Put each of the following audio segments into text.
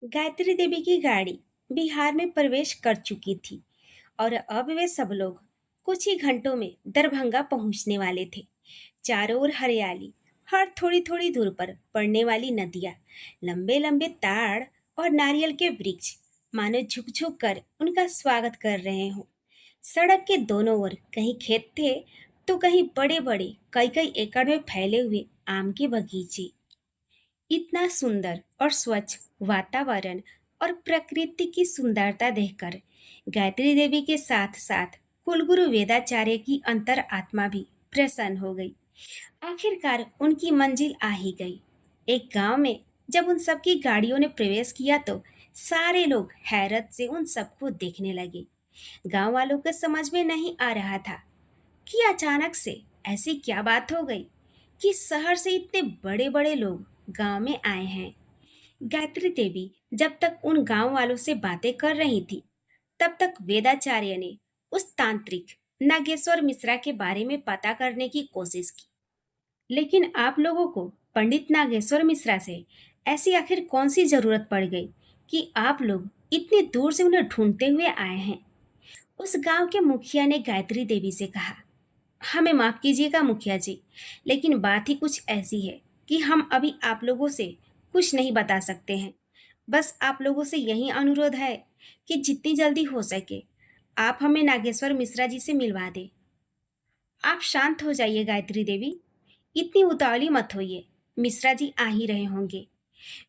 गायत्री देवी की गाड़ी बिहार में प्रवेश कर चुकी थी और अब वे सब लोग कुछ ही घंटों में दरभंगा पहुंचने वाले थे। चारों ओर हरियाली, हर थोड़ी थोड़ी दूर पर पड़ने वाली नदियां, लंबे लंबे ताड़ और नारियल के वृक्ष मानो झुक झुक कर उनका स्वागत कर रहे हों। सड़क के दोनों ओर कहीं खेत थे तो कहीं बड़े बड़े कई कई एकड़ में फैले हुए आम के बगीचे। इतना सुंदर और स्वच्छ वातावरण और प्रकृति की सुंदरता देखकर गायत्री देवी के साथ साथ कुलगुरु वेदाचार्य की अंतर आत्मा भी प्रसन्न हो गई। आखिरकार उनकी मंजिल आ ही गई। एक गांव में जब उन सबकी गाड़ियों ने प्रवेश किया तो सारे लोग हैरत से उन सबको देखने लगे। गांव वालों को समझ में नहीं आ रहा था कि अचानक से ऐसी क्या बात हो गई कि शहर से इतने बड़े बड़े लोग गांव में आए हैं। गायत्री देवी जब तक उन गांव वालों से बातें कर रही थी, तब तक वेदाचार्य ने उस तांत्रिक नागेश्वर मिश्रा के बारे में पता करने की कोशिश की। लेकिन आप लोगों को पंडित नागेश्वर मिश्रा से ऐसी आखिर कौन सी जरूरत पड़ गई कि आप लोग इतनी दूर से उन्हें ढूंढते हुए आए हैं? उस गांव के मुखिया ने गायत्री देवी से कहा, हमें माफ कीजिएगा मुखिया जी, लेकिन बात ही कुछ ऐसी है कि हम अभी आप लोगों से कुछ नहीं बता सकते हैं। बस आप लोगों से यही अनुरोध है कि जितनी जल्दी हो सके आप हमें नागेश्वर मिश्रा जी से मिलवा दें। आप शांत हो जाइए गायत्री देवी, इतनी उतावली मत होइए, मिश्रा जी आ ही रहे होंगे।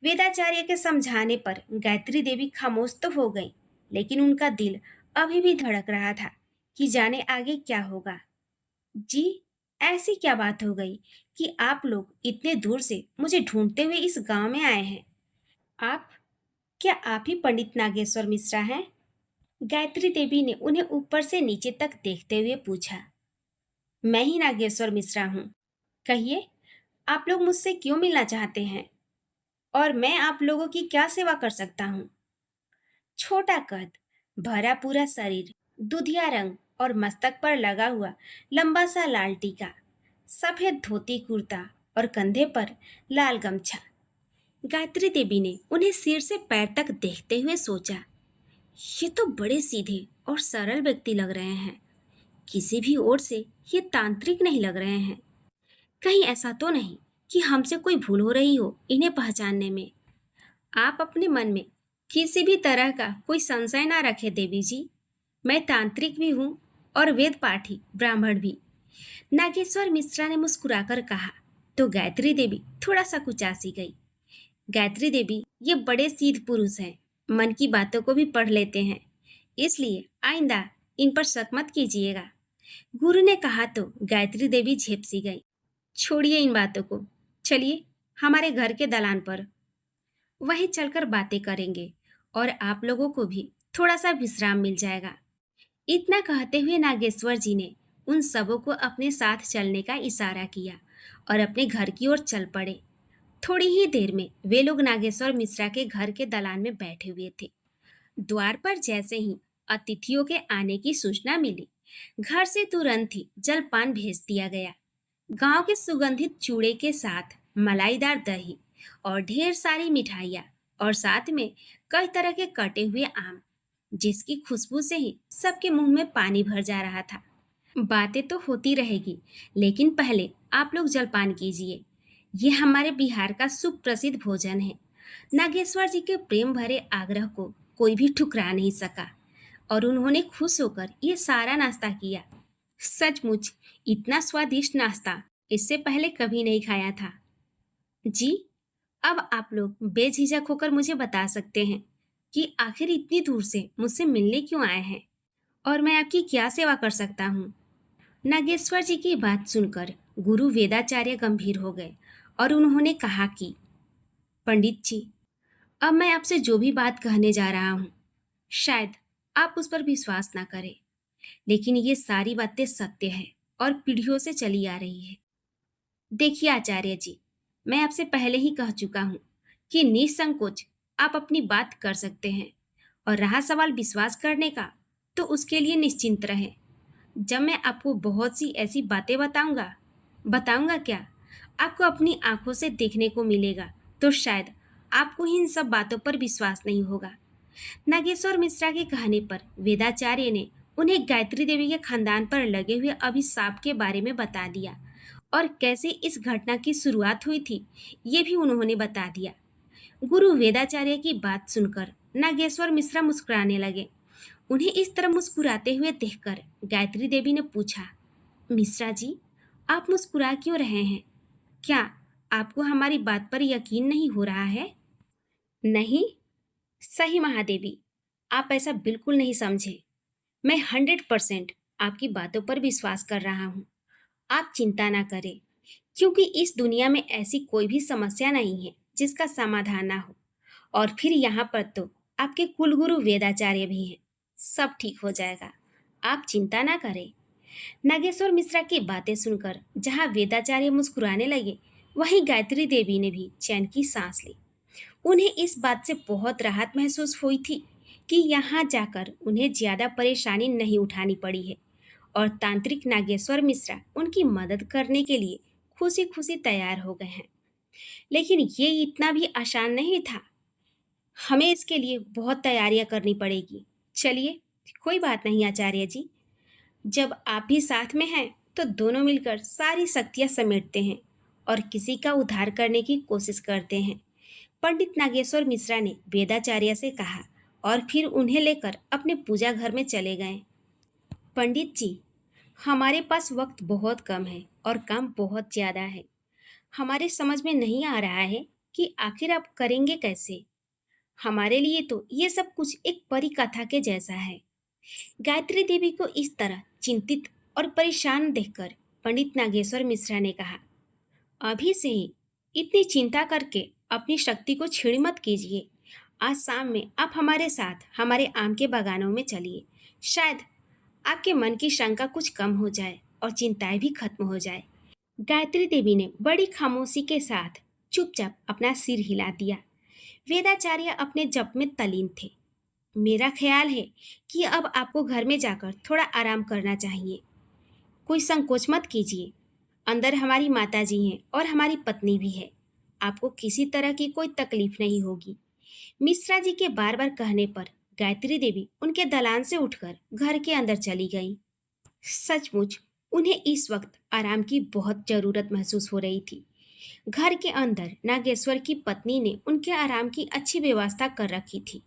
वेदाचार्य के समझाने पर गायत्री देवी खामोश तो हो गई, लेकिन उनका दिल अभी भी धड़क रहा था कि जाने आगे क्या होगा। जी, ऐसी क्या बात हो गई कि आप लोग इतने दूर से मुझे ढूंढते हुए इस गांव में आए हैं? आप, क्या आप ही पंडित नागेश्वर मिश्रा हैं? गायत्री देवी ने उन्हें ऊपर से नीचे तक देखते हुए पूछा। मैं ही नागेश्वर मिश्रा हूँ। कहिए, आप लोग मुझसे क्यों मिलना चाहते हैं और मैं आप लोगों की क्या सेवा कर सकता हूँ? छोटा कद, भरा पूरा शरीर, दुधिया रंग और मस्तक पर लगा हुआ लंबा सा लाल टीका, सफेद धोती कुर्ता और कंधे पर लाल गमछा। गायत्री देवी ने उन्हें सिर से पैर तक देखते हुए सोचा, ये तो बड़े सीधे और सरल व्यक्ति लग रहे हैं। किसी भी ओर से ये तांत्रिक नहीं लग रहे हैं। कहीं ऐसा तो नहीं कि हमसे कोई भूल हो रही हो इन्हें पहचानने में। आप अपने मन में किसी भी तरह का कोई संशय ना रखें देवी जी। मैं तांत्रिक भी हूँ और वेद पाठी ब्राह्मण भी। नागेश्वर मिश्रा ने मुस्कुराकर कहा तो गायत्री देवी थोड़ा सा कुचासी गई। गायत्री देवी ये बड़े सीध पुरुष हैं, मन की बातों को भी पढ़ लेते हैं, इसलिए आइंदा इन पर शक मत कीजिएगा। गुरु ने कहा तो गायत्री देवी झेपसी गई। छोड़िए इन बातों को, चलिए हमारे घर के दलान पर, वहीं चलकर बातें करेंगे और आप लोगों को भी थोड़ा सा विश्राम मिल जाएगा। इतना कहते हुए नागेश्वर जी ने उन सबों को अपने साथ चलने का इशारा किया और अपने घर की ओर चल पड़े। थोड़ी ही देर में वे लोग नागेश्वर मिश्रा के घर के दलान में बैठे हुए थे। द्वार पर जैसे ही अतिथियों के आने की सूचना मिली, घर से तुरंत ही जलपान भेज दिया गया। गांव के सुगंधित चूड़े के साथ मलाईदार दही और ढेर सारी मिठाइयाँ और साथ में कई तरह के कटे हुए आम, जिसकी खुशबू से ही सबके मुंह में पानी भर जा रहा था। बातें तो होती रहेगी, लेकिन पहले आप लोग जलपान कीजिए। ये हमारे बिहार का सुप्रसिद्ध भोजन है। नागेश्वर जी के प्रेम भरे आग्रह को कोई भी ठुकरा नहीं सका और उन्होंने खुश होकर ये सारा नाश्ता किया। सचमुच इतना स्वादिष्ट नाश्ता इससे पहले कभी नहीं खाया था। जी, अब आप लोग बेझिझक होकर मुझे बता सकते हैं कि आखिर इतनी दूर से मुझसे मिलने क्यों आए हैं और मैं आपकी क्या सेवा कर सकता हूँ? नागेश्वर जी की बात सुनकर गुरु वेदाचार्य गंभीर हो गए और उन्होंने कहा कि पंडित जी, अब मैं आपसे जो भी बात कहने जा रहा हूँ, शायद आप उस पर विश्वास ना करें, लेकिन ये सारी बातें सत्य है और पीढ़ियों से चली आ रही है। देखिए आचार्य जी, मैं आपसे पहले ही कह चुका हूँ कि निसंकोच आप अपनी बात कर सकते हैं, और रहा सवाल विश्वास करने का, तो उसके लिए निश्चिंत रहें। जब मैं आपको बहुत सी ऐसी बातें बताऊंगा क्या, आपको अपनी आंखों से देखने को मिलेगा, तो शायद आपको इन सब बातों पर विश्वास नहीं होगा। नागेश्वर मिश्रा के कहने पर वेदाचार्य ने उन्हें गायत्री देवी के खानदान पर लगे हुए अभिशाप के बारे में बता दिया और कैसे इस घटना की शुरुआत हुई थी, ये भी उन्होंने बता दिया। गुरु वेदाचार्य की बात सुनकर नागेश्वर मिश्रा मुस्कुराने लगे। उन्हें इस तरह मुस्कुराते हुए देखकर गायत्री देवी ने पूछा, मिश्रा जी, आप मुस्कुरा क्यों रहे हैं? क्या आपको हमारी बात पर यकीन नहीं हो रहा है? नहीं, सही महादेवी, आप ऐसा बिल्कुल नहीं समझे। मैं 100% आपकी बातों पर विश्वास कर रहा हूँ। आप चिंता ना करें, क्योंकि इस दुनिया में ऐसी कोई भी समस्या नहीं है जिसका समाधान ना हो। और फिर यहाँ पर तो आपके कुलगुरु वेदाचार्य भी हैं। सब ठीक हो जाएगा, आप चिंता ना करें। नागेश्वर मिश्रा की बातें सुनकर जहाँ वेदाचार्य मुस्कुराने लगे, वहीं गायत्री देवी ने भी चैन की सांस ली। उन्हें इस बात से बहुत राहत महसूस हुई थी कि यहाँ जाकर उन्हें ज्यादा परेशानी नहीं उठानी पड़ी है और तांत्रिक नागेश्वर मिश्रा उनकी मदद करने के लिए खुशी खुशी तैयार हो गए हैं। लेकिन ये इतना भी आसान नहीं था। हमें इसके लिए बहुत तैयारियां करनी पड़ेगी। चलिए, कोई बात नहीं आचार्य जी, जब आप भी साथ में हैं तो दोनों मिलकर सारी शक्तियां समेटते हैं और किसी का उद्धार करने की कोशिश करते हैं। पंडित नागेश्वर मिश्रा ने वेदाचार्य से कहा और फिर उन्हें लेकर अपने पूजा घर में चले गए। पंडित जी, हमारे पास वक्त बहुत कम है और काम बहुत ज़्यादा है। हमारे समझ में नहीं आ रहा है कि आखिर आप करेंगे कैसे। हमारे लिए तो ये सब कुछ एक परी कथा के जैसा है। गायत्री देवी को इस तरह चिंतित और परेशान देखकर पंडित नागेश्वर मिश्रा ने कहा, अभी से ही इतनी चिंता करके अपनी शक्ति को छीण मत कीजिए। आज शाम में आप हमारे साथ हमारे आम के बागानों में चलिए। शायद आपके मन की शंका कुछ कम हो जाए और चिंताएं भी खत्म हो जाए। गायत्री देवी ने बड़ी खामोशी के साथ चुपचाप अपना सिर हिला दिया। वेदाचार्य अपने जप में तल्लीन थे। मेरा ख्याल है कि अब आपको घर में जाकर थोड़ा आराम करना चाहिए। कोई संकोच मत कीजिए। अंदर हमारी माता जी हैं और हमारी पत्नी भी है। आपको किसी तरह की कोई तकलीफ नहीं होगी। मिश्रा जी के बार बार कहने पर गायत्री देवी उनके दलान से उठकर घर के अंदर चली गई। सचमुच उन्हें इस वक्त आराम की बहुत जरूरत महसूस हो रही थी। घर के अंदर नागेश्वर की पत्नी ने उनके आराम की अच्छी व्यवस्था कर रखी थी।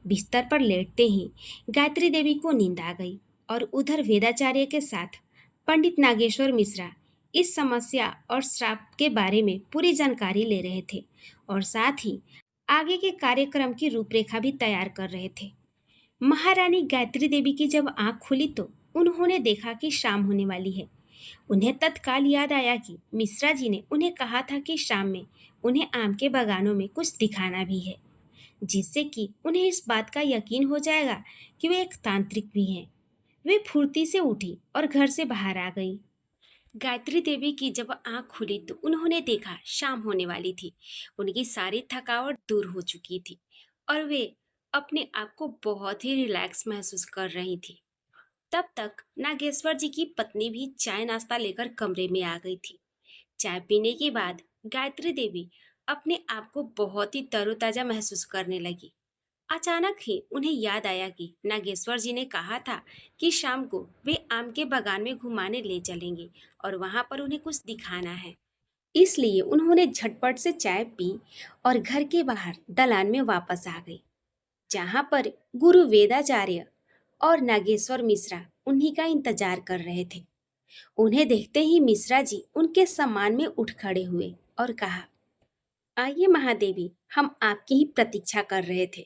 बिस्तर पर लेटते ही गायत्री देवी को नींद आ गई और उधर वेदाचार्य के साथ पंडित नागेश्वर मिश्रा इस समस्या और श्राप के बारे में पूरी जानकारी ले रहे थे और साथ ही आगे के कार्यक्रम की रूपरेखा भी तैयार कर रहे थे। महारानी गायत्री देवी की जब आंख खुली तो उन्होंने देखा कि शाम होने वाली है। उन्हें तत्काल याद आया कि मिश्रा जी ने उन्हें कहा था कि शाम में उन्हें आम के बागानों में कुछ दिखाना भी है, जिससे कि उन्हें इस बात का यकीन हो जाएगा कि वे एक तांत्रिक भी हैं। वे फुर्ती से उठी और घर से बाहर आ गई। गायत्री देवी की जब आंख खुली तो उन्होंने देखा शाम होने वाली थी। उनकी सारी थकावट दूर हो चुकी थी और वे अपने आप को बहुत ही रिलैक्स महसूस कर रही थी। तब तक नागेश्वर जी की पत्नी भी चाय नाश्ता लेकर कमरे में आ गई थी। चाय पीने के बाद गायत्री देवी अपने आप को बहुत ही तरोताजा महसूस करने लगी। अचानक ही उन्हें याद आया कि नागेश्वर जी ने कहा था कि शाम को वे आम के बागान में घुमाने ले चलेंगे और वहां पर उन्हें कुछ दिखाना है। इसलिए उन्होंने झटपट से चाय पी और घर के बाहर दलान में वापस आ गई, जहां पर गुरु वेदाचार्य और नागेश्वर मिश्रा उन्हीं का इंतजार कर रहे थे। उन्हें देखते ही मिश्रा जी उनके सम्मान में उठ खड़े हुए और कहा, आइए महादेवी, हम आपकी ही प्रतीक्षा कर रहे थे।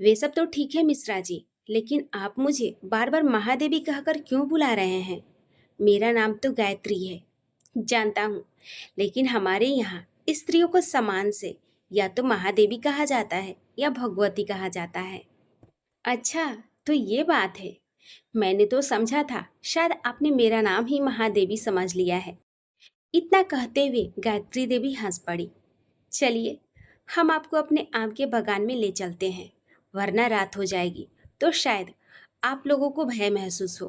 वे सब तो ठीक है मिश्रा जी, लेकिन आप मुझे बार बार महादेवी कहकर क्यों बुला रहे हैं? मेरा नाम तो गायत्री है, जानता हूँ, लेकिन हमारे यहाँ स्त्रियों को सम्मान से या तो महादेवी कहा जाता है या भगवती कहा जाता है। अच्छा, तो ये बात है। मैंने तो समझा था शायद आपने मेरा नाम ही महादेवी समझ लिया है। इतना कहते हुए गायत्री देवी हंस पड़ी। चलिए, हम आपको अपने आम के बागान में ले चलते हैं, वरना रात हो जाएगी तो शायद आप लोगों को भय महसूस हो।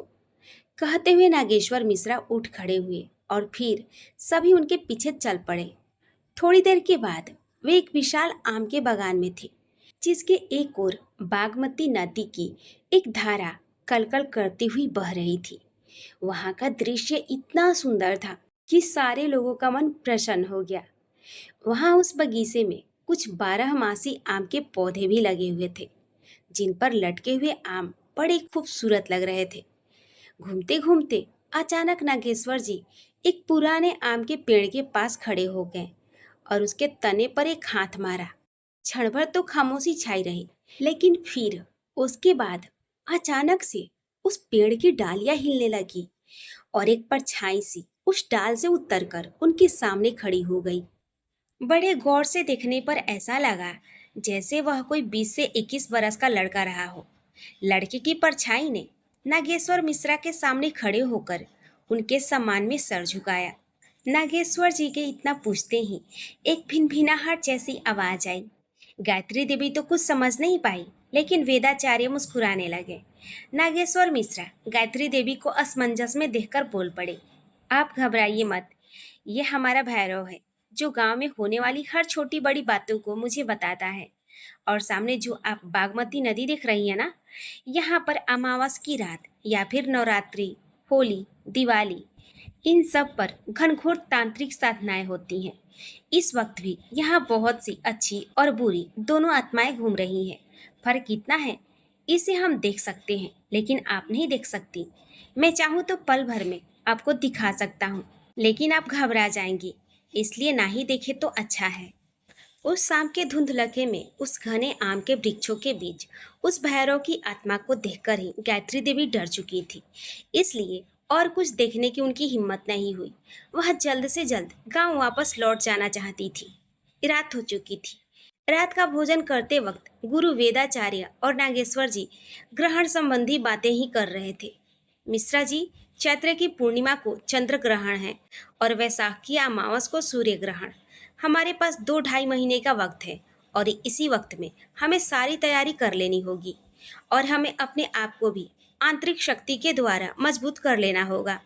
कहते हुए नागेश्वर मिश्रा उठ खड़े हुए और फिर सभी उनके पीछे चल पड़े। थोड़ी देर के बाद वे एक विशाल आम के बागान में थे, जिसके एक ओर बागमती नदी की एक धारा कलकल करती हुई बह रही थी। वहां का दृश्य इतना सुंदर था कि सारे लोगों का मन प्रसन्न हो गया। वहां उस बगीचे में कुछ 12 मासी आम के पौधे भी लगे हुए थे, जिन पर लटके हुए आम बड़े खूबसूरत लग रहे थे। घूमते घूमते अचानक नागेश्वर जी एक पुराने आम के पेड़ के पास खड़े हो गए और उसके तने पर एक हाथ मारा। क्षण भर तो खामोशी छाई रही, लेकिन फिर उसके बाद अचानक से उस पेड़ की डालियां हिलने लगी और एक परछाई सी उस डाल से उतरकर उनके सामने खड़ी हो गई। बड़े गौर से देखने पर ऐसा लगा जैसे वह कोई 20 से 21 बरस का लड़का रहा हो। लड़के की परछाई ने नागेश्वर मिश्रा के सामने खड़े होकर उनके सम्मान में सर झुकाया। नागेश्वर जी के इतना पूछते ही एक भिनभिनाहट जैसी आवाज आई। गायत्री देवी तो कुछ समझ नहीं पाई, लेकिन वेदाचार्य मुस्कुराने लगे। नागेश्वर मिश्रा गायत्री देवी को असमंजस में देखकर बोल पड़े, आप घबराइए मत, ये हमारा भैरव है, जो गांव में होने वाली हर छोटी बड़ी बातों को मुझे बताता है। और सामने जो आप बागमती नदी देख रही है ना, यहाँ पर अमावस की रात या फिर नवरात्रि, होली, दिवाली, इन सब पर घनघोर तांत्रिक साधनाएं होती हैं। इस वक्त भी यहाँ बहुत सी अच्छी और बुरी दोनों आत्माएं घूम रही हैं। फर्क इतना है, इसे हम देख सकते हैं लेकिन आप नहीं देख सकती। मैं चाहूँ तो पल भर में आपको दिखा सकता हूँ, लेकिन आप घबरा जाएंगी, इसलिए ना ही देखे तो अच्छा है। उस शाम के धुंधलके में उस घने आम के वृक्षों के बीच उस भैरव की आत्मा को देखकर ही गायत्री देवी डर चुकी थी, इसलिए और कुछ देखने की उनकी हिम्मत नहीं हुई। वह जल्द से जल्द गांव वापस लौट जाना चाहती थी। रात हो चुकी थी। रात का भोजन करते वक्त गुरु वेदाचार्य और नागेश्वर जी ग्रहण संबंधी बातें ही कर रहे थे। मिश्रा जी, चैत्र की पूर्णिमा को चंद्र ग्रहण है और वैशाख की अमावस को सूर्य ग्रहण। हमारे पास 2-2.5 महीने का वक्त है और इसी वक्त में हमें सारी तैयारी कर लेनी होगी और हमें अपने आप को भी आंतरिक शक्ति के द्वारा मजबूत कर लेना होगा।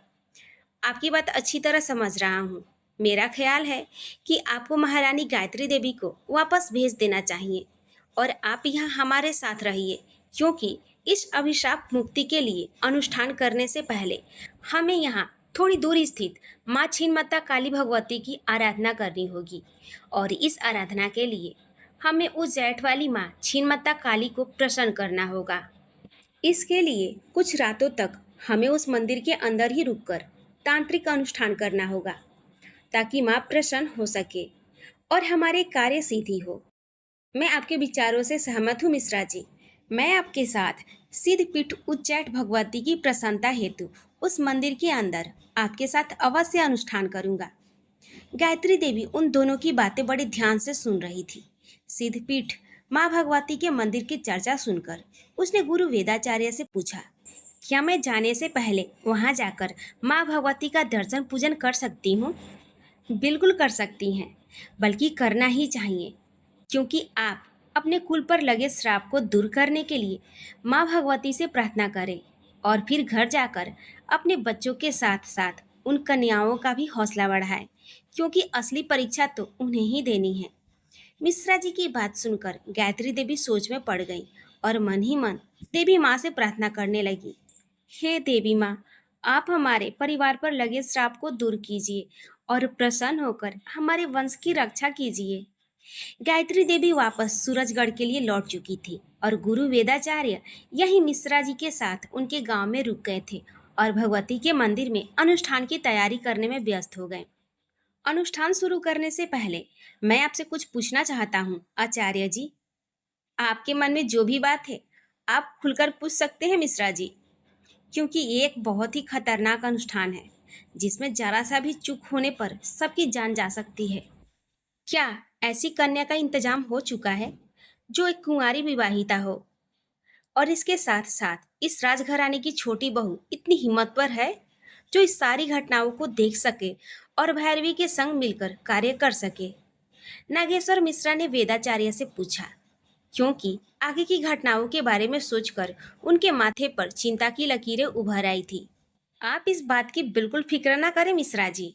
आपकी बात अच्छी तरह समझ रहा हूँ। मेरा ख्याल है कि आपको महारानी गायत्री देवी को वापस भेज देना चाहिए और आप यहाँ हमारे साथ रहिए, क्योंकि इस अभिशाप मुक्ति के लिए अनुष्ठान करने से पहले हमें यहाँ थोड़ी दूर स्थित माँ छिन्नमस्ता काली भगवती की आराधना करनी होगी और इस आराधना के लिए हमें उस जैठ वाली माँ छिन्नमस्ता काली को प्रसन्न करना होगा। इसके लिए कुछ रातों तक हमें उस मंदिर के अंदर ही रुककर तांत्रिक अनुष्ठान करना होगा, ताकि माँ प्रसन्न हो सके और हमारे कार्य सिद्धि हो। मैं आपके विचारों से सहमत हूँ मिश्रा जी। मैं आपके साथ सिद्धपीठ उच्चैठ भगवती की प्रसन्नता हेतु उस मंदिर के अंदर आपके साथ अवश्य अनुष्ठान करूँगा। गायत्री देवी उन दोनों की बातें बड़े ध्यान से सुन रही थी। सिद्धपीठ माँ भगवती के मंदिर की चर्चा सुनकर उसने गुरु वेदाचार्य से पूछा, क्या मैं जाने से पहले वहाँ जाकर माँ भगवती का दर्शन पूजन कर सकती हूँ? बिल्कुल कर सकती हैं, बल्कि करना ही चाहिए, क्योंकि आप अपने कुल पर लगे श्राप को दूर करने के लिए माँ भगवती से प्रार्थना करें और फिर घर जाकर अपने बच्चों के साथ साथ उन कन्याओं का भी हौसला बढ़ाएं, क्योंकि असली परीक्षा तो उन्हें ही देनी है। मिश्रा जी की बात सुनकर गायत्री देवी सोच में पड़ गई और मन ही मन देवी माँ से प्रार्थना करने लगी, हे देवी माँ, आप हमारे परिवार पर लगे श्राप को दूर कीजिए और प्रसन्न होकर हमारे वंश की रक्षा कीजिए। गायत्री देवी वापस सूरजगढ़ के लिए लौट चुकी थी और गुरु वेदाचार्य यही मिश्रा जी के साथ उनके गांव में रुक गए थे और भगवती के मंदिर में अनुष्ठान की तैयारी करने में व्यस्त हो गए। अनुष्ठान शुरू करने से पहले मैं आपसे कुछ पूछना चाहता हूँ आचार्य जी। आपके मन में जो भी बात है आप खुलकर पूछ सकते हैं मिश्रा जी, क्योंकि ये एक बहुत ही खतरनाक अनुष्ठान है जिसमें जरा सा भी चूक होने पर सबकी जान जा सकती है। क्या ऐसी कन्या का इंतजाम हो चुका है जो एक कुंवारी विवाहिता हो और इसके साथ साथ इस राजघराने की छोटी बहू इतनी हिम्मतवर है जो इस सारी घटनाओं को देख सके और भैरवी के संग मिलकर कार्य कर सके? नागेश्वर मिश्रा ने वेदाचार्य से पूछा, क्योंकि आगे की घटनाओं के बारे में सोचकर उनके माथे पर चिंता की लकीरें उभर आई थी। आप इस बात की बिल्कुल फिक्र न करें मिश्रा जी,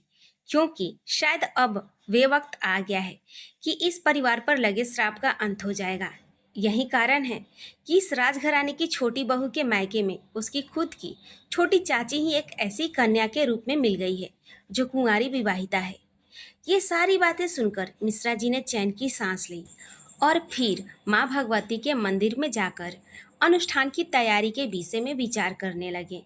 क्योंकि शायद अब वे वक्त आ गया है कि इस परिवार पर लगे श्राप का अंत हो जाएगा। यही कारण है कि इस राजघराने की छोटी बहू के मायके में उसकी खुद की छोटी चाची ही एक ऐसी कन्या के रूप में मिल गई है जो कुंवारी विवाहिता है। ये सारी बातें सुनकर मिश्रा जी ने चैन की सांस ली और फिर माँ भगवती के मंदिर में जाकर अनुष्ठान की तैयारी के विषय में विचार करने लगे।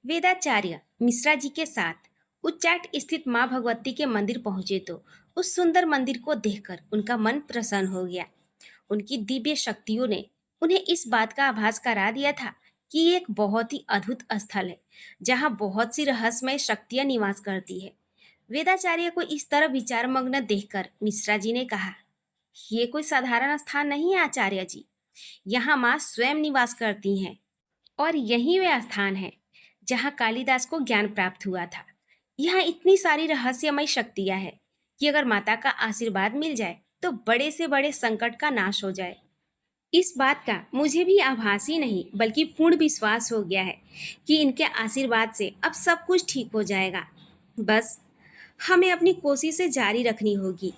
वेदाचार्य मिश्रा जी के साथ उच्चाट स्थित माँ भगवती के मंदिर पहुंचे तो उस सुंदर मंदिर को देखकर उनका मन प्रसन्न हो गया। उनकी दिव्य शक्तियों ने उन्हें इस बात का आभास करा दिया था कि ये एक बहुत ही अद्भुत स्थल है जहाँ बहुत सी रहस्यमय शक्तियां निवास करती है। वेदाचार्य को इस तरह विचारमग्न देखकर मिश्रा जी ने कहा, ये कोई साधारण स्थान नहीं है आचार्य जी। यहाँ माँ स्वयं निवास करती हैं और यही वे स्थान है जहाँ कालिदास को ज्ञान प्राप्त हुआ था। यहाँ इतनी सारी रहस्यमय शक्तियाँ हैं कि अगर माता का आशीर्वाद मिल जाए तो बड़े से बड़े संकट का नाश हो जाए। इस बात का मुझे भी आभास ही नहीं बल्कि पूर्ण विश्वास हो गया है कि इनके आशीर्वाद से अब सब कुछ ठीक हो जाएगा। बस हमें अपनी कोशिशें जारी रखनी होगी।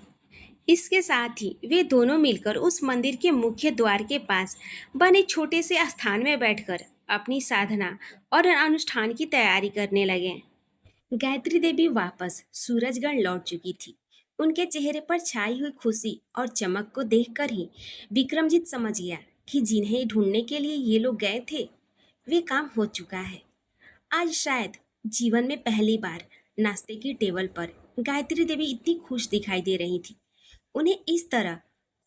इसके साथ ही वे दोनों मिलकर उस मंदिर के मुख्य द्वार के पास बने छोटे से स्थान में बैठकर अपनी साधना और अनुष्ठान की तैयारी करने लगे। गायत्री देवी वापस सूरजगढ़ लौट चुकी थी। उनके चेहरे पर छाई हुई खुशी और चमक को देखकर ही विक्रमजीत समझ गया कि जिन्हें ढूंढने के लिए ये लोग गए थे वे काम हो चुका है। आज शायद जीवन में पहली बार नाश्ते की टेबल पर गायत्री देवी इतनी खुश दिखाई दे रही थी। उन्हें इस तरह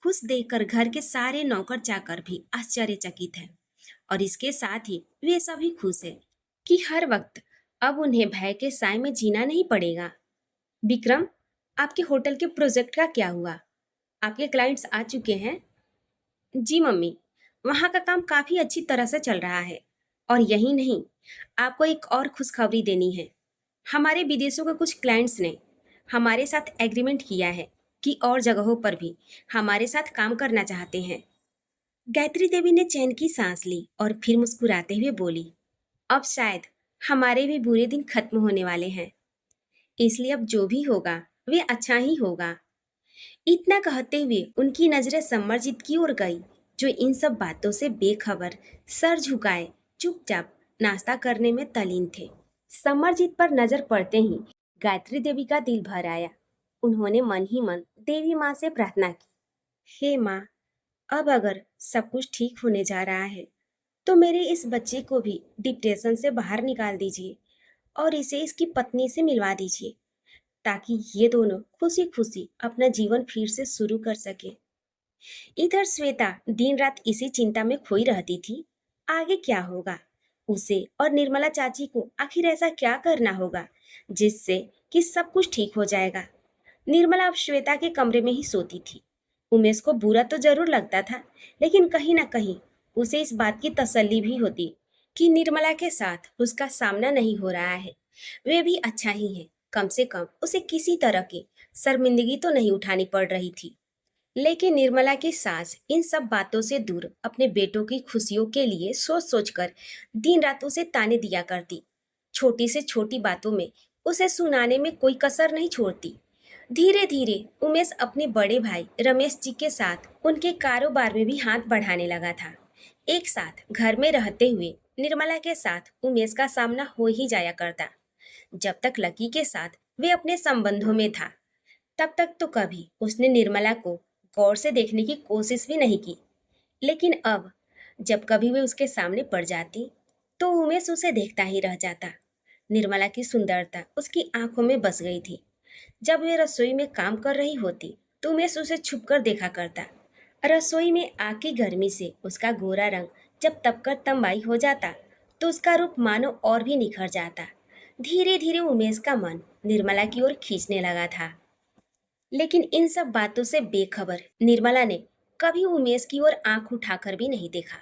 खुश देखकर घर के सारे नौकर चाकर भी आश्चर्यचकित हैं और इसके साथ ही वे सभी खुश हैं कि हर वक्त अब उन्हें भय के साए में जीना नहीं पड़ेगा। विक्रम, आपके होटल के प्रोजेक्ट का क्या हुआ? आपके क्लाइंट्स आ चुके हैं? जी मम्मी, वहाँ का काम काफ़ी अच्छी तरह से चल रहा है। और यही नहीं, आपको एक और खुशखबरी देनी है। हमारे विदेशों के कुछ क्लाइंट्स ने हमारे साथ एग्रीमेंट किया है कि और जगहों पर भी हमारे साथ काम करना चाहते हैं। गायत्री देवी ने चैन की सांस ली और फिर मुस्कुराते हुए बोली, अब शायद हमारे भी बुरे दिन खत्म होने वाले हैं, इसलिए अब जो भी होगा वे अच्छा ही होगा। इतना कहते हुए उनकी नजरें समरजीत की ओर गई, जो इन सब बातों से बेखबर सर झुकाए चुपचाप नाश्ता करने में तल्लीन थे। समरजीत पर नजर पड़ते ही गायत्री देवी का दिल भर आया। उन्होंने मन ही मन देवी माँ से प्रार्थना की, हे माँ, अब अगर सब कुछ ठीक होने जा रहा है तो मेरे इस बच्चे को भी डिप्रेशन से बाहर निकाल दीजिए और इसे इसकी पत्नी से मिलवा दीजिए ताकि ये दोनों खुशी खुशी अपना जीवन फिर से शुरू कर सके। इधर श्वेता दिन रात इसी चिंता में खोई रहती थी, आगे क्या होगा उसे और निर्मला चाची को, आखिर ऐसा क्या करना होगा जिससे कि सब कुछ ठीक हो जाएगा। निर्मला अब श्वेता के कमरे में ही सोती थी। उमेश को बुरा तो जरूर लगता था, लेकिन कहीं ना कहीं उसे इस बात की तसल्ली भी होती कि निर्मला के साथ उसका सामना नहीं हो रहा है। वे भी अच्छा ही है, कम से कम उसे किसी तरह की शर्मिंदगी तो नहीं उठानी पड़ रही थी। लेकिन निर्मला की सास इन सब बातों से दूर अपने बेटों की खुशियों के लिए सोच सोचकर दिन रात उसे ताने दिया करती। छोटी से छोटी बातों में उसे सुनाने में कोई कसर नहीं छोड़ती। धीरे धीरे उमेश अपने बड़े भाई रमेश जी के साथ उनके कारोबार में भी हाथ बढ़ाने लगा था। एक साथ घर में रहते हुए निर्मला के साथ उमेश का सामना हो ही जाया करता। जब तक लकी के साथ वे अपने संबंधों में था, तब तक तो कभी उसने निर्मला को गौर से देखने की कोशिश भी नहीं की। लेकिन अब जब कभी वे उसके सामने पड़ जाती तो उमेश उसे देखता ही रह जाता। निर्मला की सुंदरता उसकी आंखों में बस गई थी। जब वे रसोई में काम कर रही होती तो उमेश उसे छुपकर देखा करता। रसोई में आग की गर्मी से उसका गोरा रंग जब तपकर तंबाई हो जाता तो उसका रूप मानो और भी निखर जाता। धीरे धीरे उमेश का मन निर्मला की ओर खींचने लगा था। लेकिन इन सब बातों से बेखबर निर्मला ने कभी उमेश की ओर आंख उठाकर भी नहीं देखा।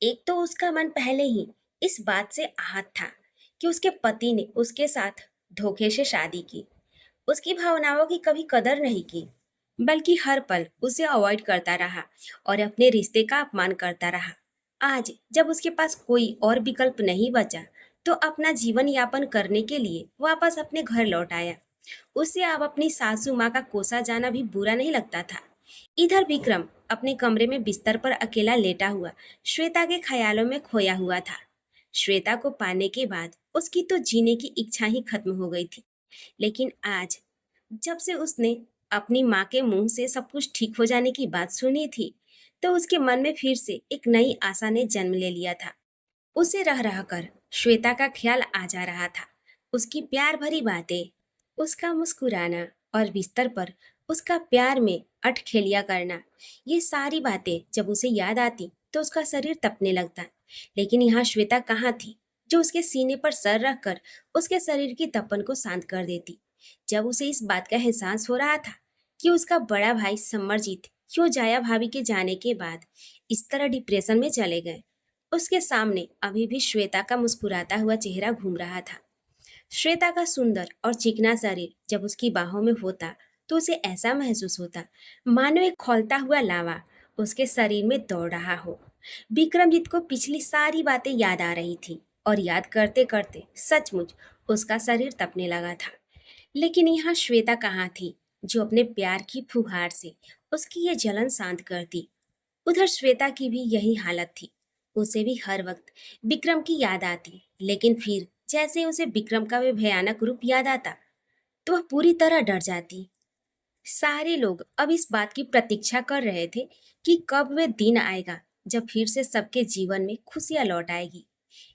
एक तो उसका मन पहले ही इस बात से आहत था कि उसके पति ने उसके साथ धोखे से शादी की, उसकी भावनाओं की कभी कदर नहीं की, बल्कि हर पल उसे अवॉइड करता रहा और अपने रिश्ते का अपमान करता रहा। आज जब उसके पास कोई और विकल्प नहीं बचा तो अपना जीवन यापन करने के लिए वापस अपने घर लौट आया। उसे अब अपनी सासू माँ का कोसा जाना भी बुरा नहीं लगता था। इधर विक्रम अपने कमरे में बिस्तर पर अकेला लेटा हुआ श्वेता के ख्यालों में खोया हुआ था। श्वेता को पाने के बाद उसकी तो जीने की इच्छा ही खत्म हो गई थी। लेकिन आज जब से उसने अपनी माँ के मुंह से सब कुछ ठीक हो जाने की बात सुनी थी, तो उसके मन में फिर से एक नई आशा ने जन्म ले लिया था। उसे रह रह कर श्वेता का ख्याल आ जा रहा था। उसकी प्यार भरी बातें, उसका मुस्कुराना और बिस्तर पर उसका प्यार में अठखेलिया करना, ये सारी बातें जब उसे याद आती तो उसका शरीर तपने लगता। लेकिन यहाँ श्वेता कहाँ थी जो उसके सीने पर सर रखकर उसके शरीर की तपन को शांत कर देती। जब उसे इस बात का एहसास हो रहा था कि उसका बड़ा भाई समरजीत क्यों जाया भाभी के जाने के बाद इस तरह डिप्रेशन में चले गए, उसके सामने अभी भी श्वेता का मुस्कुराता हुआ चेहरा घूम रहा था। श्वेता का सुंदर और चिकना शरीर जब उसकी बाहों में होता तो उसे ऐसा महसूस होता मानो एक खौलता हुआ लावा उसके शरीर में दौड़ रहा हो। विक्रमजीत को पिछली सारी बातें याद आ रही थी और याद करते करते सचमुच उसका शरीर तपने लगा था। लेकिन यहाँ श्वेता कहाँ थी जो अपने प्यार की फुहार से उसकी ये जलन शांत करती। उधर श्वेता की भी यही हालत थी। उसे भी हर वक्त विक्रम की याद आती, लेकिन फिर जैसे उसे विक्रम का वे भयानक रूप याद आता तो वह पूरी तरह डर जाती। सारे लोग अब इस बात की प्रतीक्षा कर रहे थे कि कब वे दिन आएगा जब फिर से सबके जीवन में खुशियां लौट आएगी।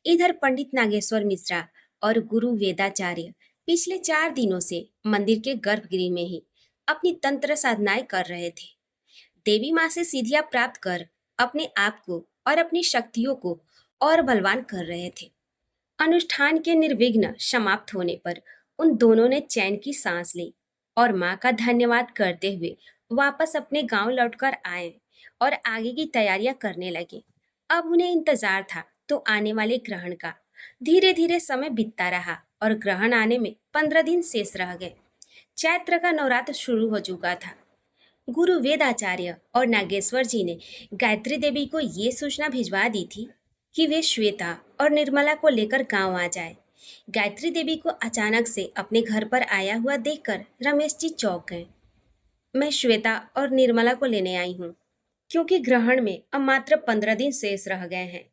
इधर पंडित नागेश्वर मिश्रा और गुरु वेदाचार्य पिछले 4 दिनों से मंदिर के गर्भगृह में ही अपनी तंत्र साधनाएं कर रहे थे। देवी माँ से सिद्धियां प्राप्त कर अपने आप को और अपनी शक्तियों को और बलवान कर रहे थे। अनुष्ठान के निर्विघ्न समाप्त होने पर उन दोनों ने चैन की सांस ली और माँ का धन्यवाद करते हुए वापस अपने गांव लौटकर आए और आगे की तैयारियां करने लगे। अब उन्हें इंतजार था तो आने वाले ग्रहण का। धीरे धीरे समय बीतता रहा और ग्रहण आने में 15 दिन शेष रह गए। चैत्र का नवरात्र शुरू हो चुका था। गुरु वेदाचार्य और नागेश्वर जी ने गायत्री देवी को ये सूचना भिजवा दी थी कि वे श्वेता और निर्मला को लेकर गांव आ जाए। गायत्री देवी को अचानक से अपने घर पर आया हुआ देखकर रमेश जी चौंक गए। मैं श्वेता और निर्मला को लेने आई हूँ, क्योंकि ग्रहण में अब मात्र 15 दिन शेष रह गए हैं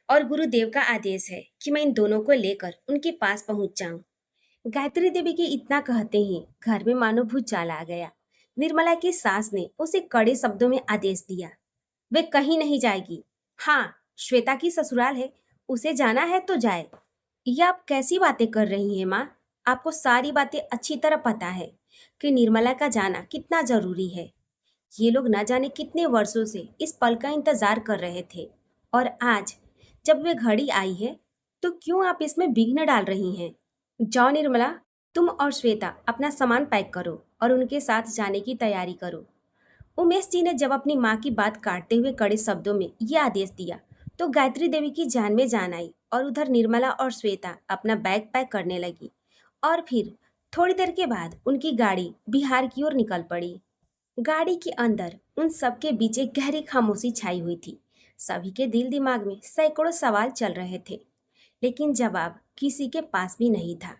और गुरुदेव का आदेश है कि मैं इन दोनों को लेकर उनके पास पहुंच जाऊं। गायत्री देवी के इतना कहते ही घर में मानो भूचाल आ गया। निर्मला की सास ने उसे कड़े शब्दों में आदेश दिया, वे कहीं नहीं जाएगी। हाँ, श्वेता की ससुराल है, उसे जाना है तो जाए। ये आप कैसी बातें कर रही हैं माँ? आपको सारी बातें अच्छी तरह पता है कि निर्मला का जाना कितना जरूरी है। ये लोग न जाने कितने वर्षों से इस पल का इंतजार कर रहे थे और आज जब वे घड़ी आई है तो क्यों आप इसमें विघ्न डाल रही हैं? जाओ निर्मला, तुम और श्वेता अपना सामान पैक करो और उनके साथ जाने की तैयारी करो। उमेश जी ने जब अपनी माँ की बात काटते हुए कड़े शब्दों में ये आदेश दिया तो गायत्री देवी की जान में जान आई और उधर निर्मला और श्वेता अपना बैग पैक करने लगी और फिर थोड़ी देर के बाद उनकी गाड़ी बिहार की ओर निकल पड़ी। गाड़ी के अंदर उन सबके बीच एक गहरी खामोशी छाई हुई थी। सभी के दिल दिमाग में सैकड़ों सवाल चल रहे थे, लेकिन जवाब किसी के पास भी नहीं था।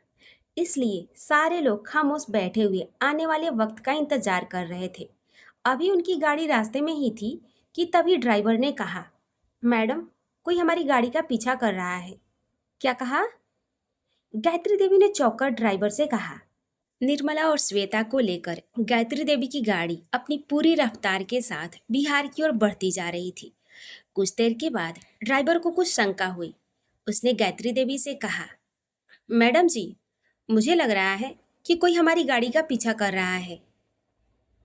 इसलिए सारे लोग खामोश बैठे हुए आने वाले वक्त का इंतजार कर रहे थे। अभी उनकी गाड़ी रास्ते में ही थी कि तभी ड्राइवर ने कहा, मैडम, कोई हमारी गाड़ी का पीछा कर रहा है। क्या कहा? गायत्री देवी ने चौंककर ड्राइवर से कहा। निर्मला और श्वेता को लेकर गायत्री देवी की गाड़ी अपनी पूरी रफ्तार के साथ बिहार की ओर बढ़ती जा रही थी। कुछ देर के बाद ड्राइवर को कुछ शंका हुई। उसने गायत्री देवी से कहा, मैडम जी, मुझे लग रहा है कि कोई हमारी गाड़ी का पीछा कर रहा है।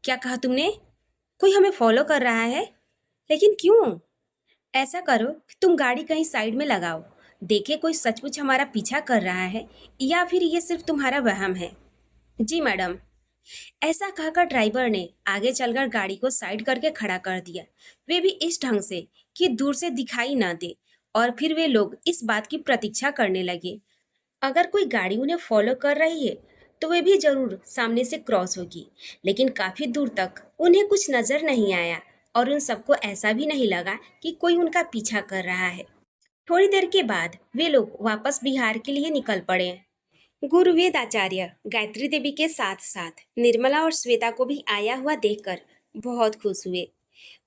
क्या कहा तुमने? कोई हमें फॉलो कर रहा है? लेकिन क्यों? ऐसा करो कि तुम गाड़ी कहीं साइड में लगाओ, देखे कोई सचमुच हमारा पीछा कर रहा है या फिर ये सिर्फ तुम्हारा वहम है। जी मैडम। ऐसा कहकर ड्राइवर ने आगे चलकर गाड़ी को साइड करके खड़ा कर दिया, वे भी इस ढंग से कि दूर से दिखाई ना दे। और फिर वे लोग इस बात की प्रतीक्षा करने लगे, अगर कोई गाड़ी उन्हें फॉलो कर रही है तो वे भी जरूर सामने से क्रॉस होगी। लेकिन काफी दूर तक उन्हें कुछ नजर नहीं आया और उन सबको ऐसा भी नहीं लगा कि कोई उनका पीछा कर रहा है। थोड़ी देर के बाद वे लोग वापस बिहार के लिए निकल पड़े। गुरुवेद आचार्य गायत्री देवी के साथ साथ निर्मला और श्वेता को भी आया हुआ देखकर बहुत खुश हुए।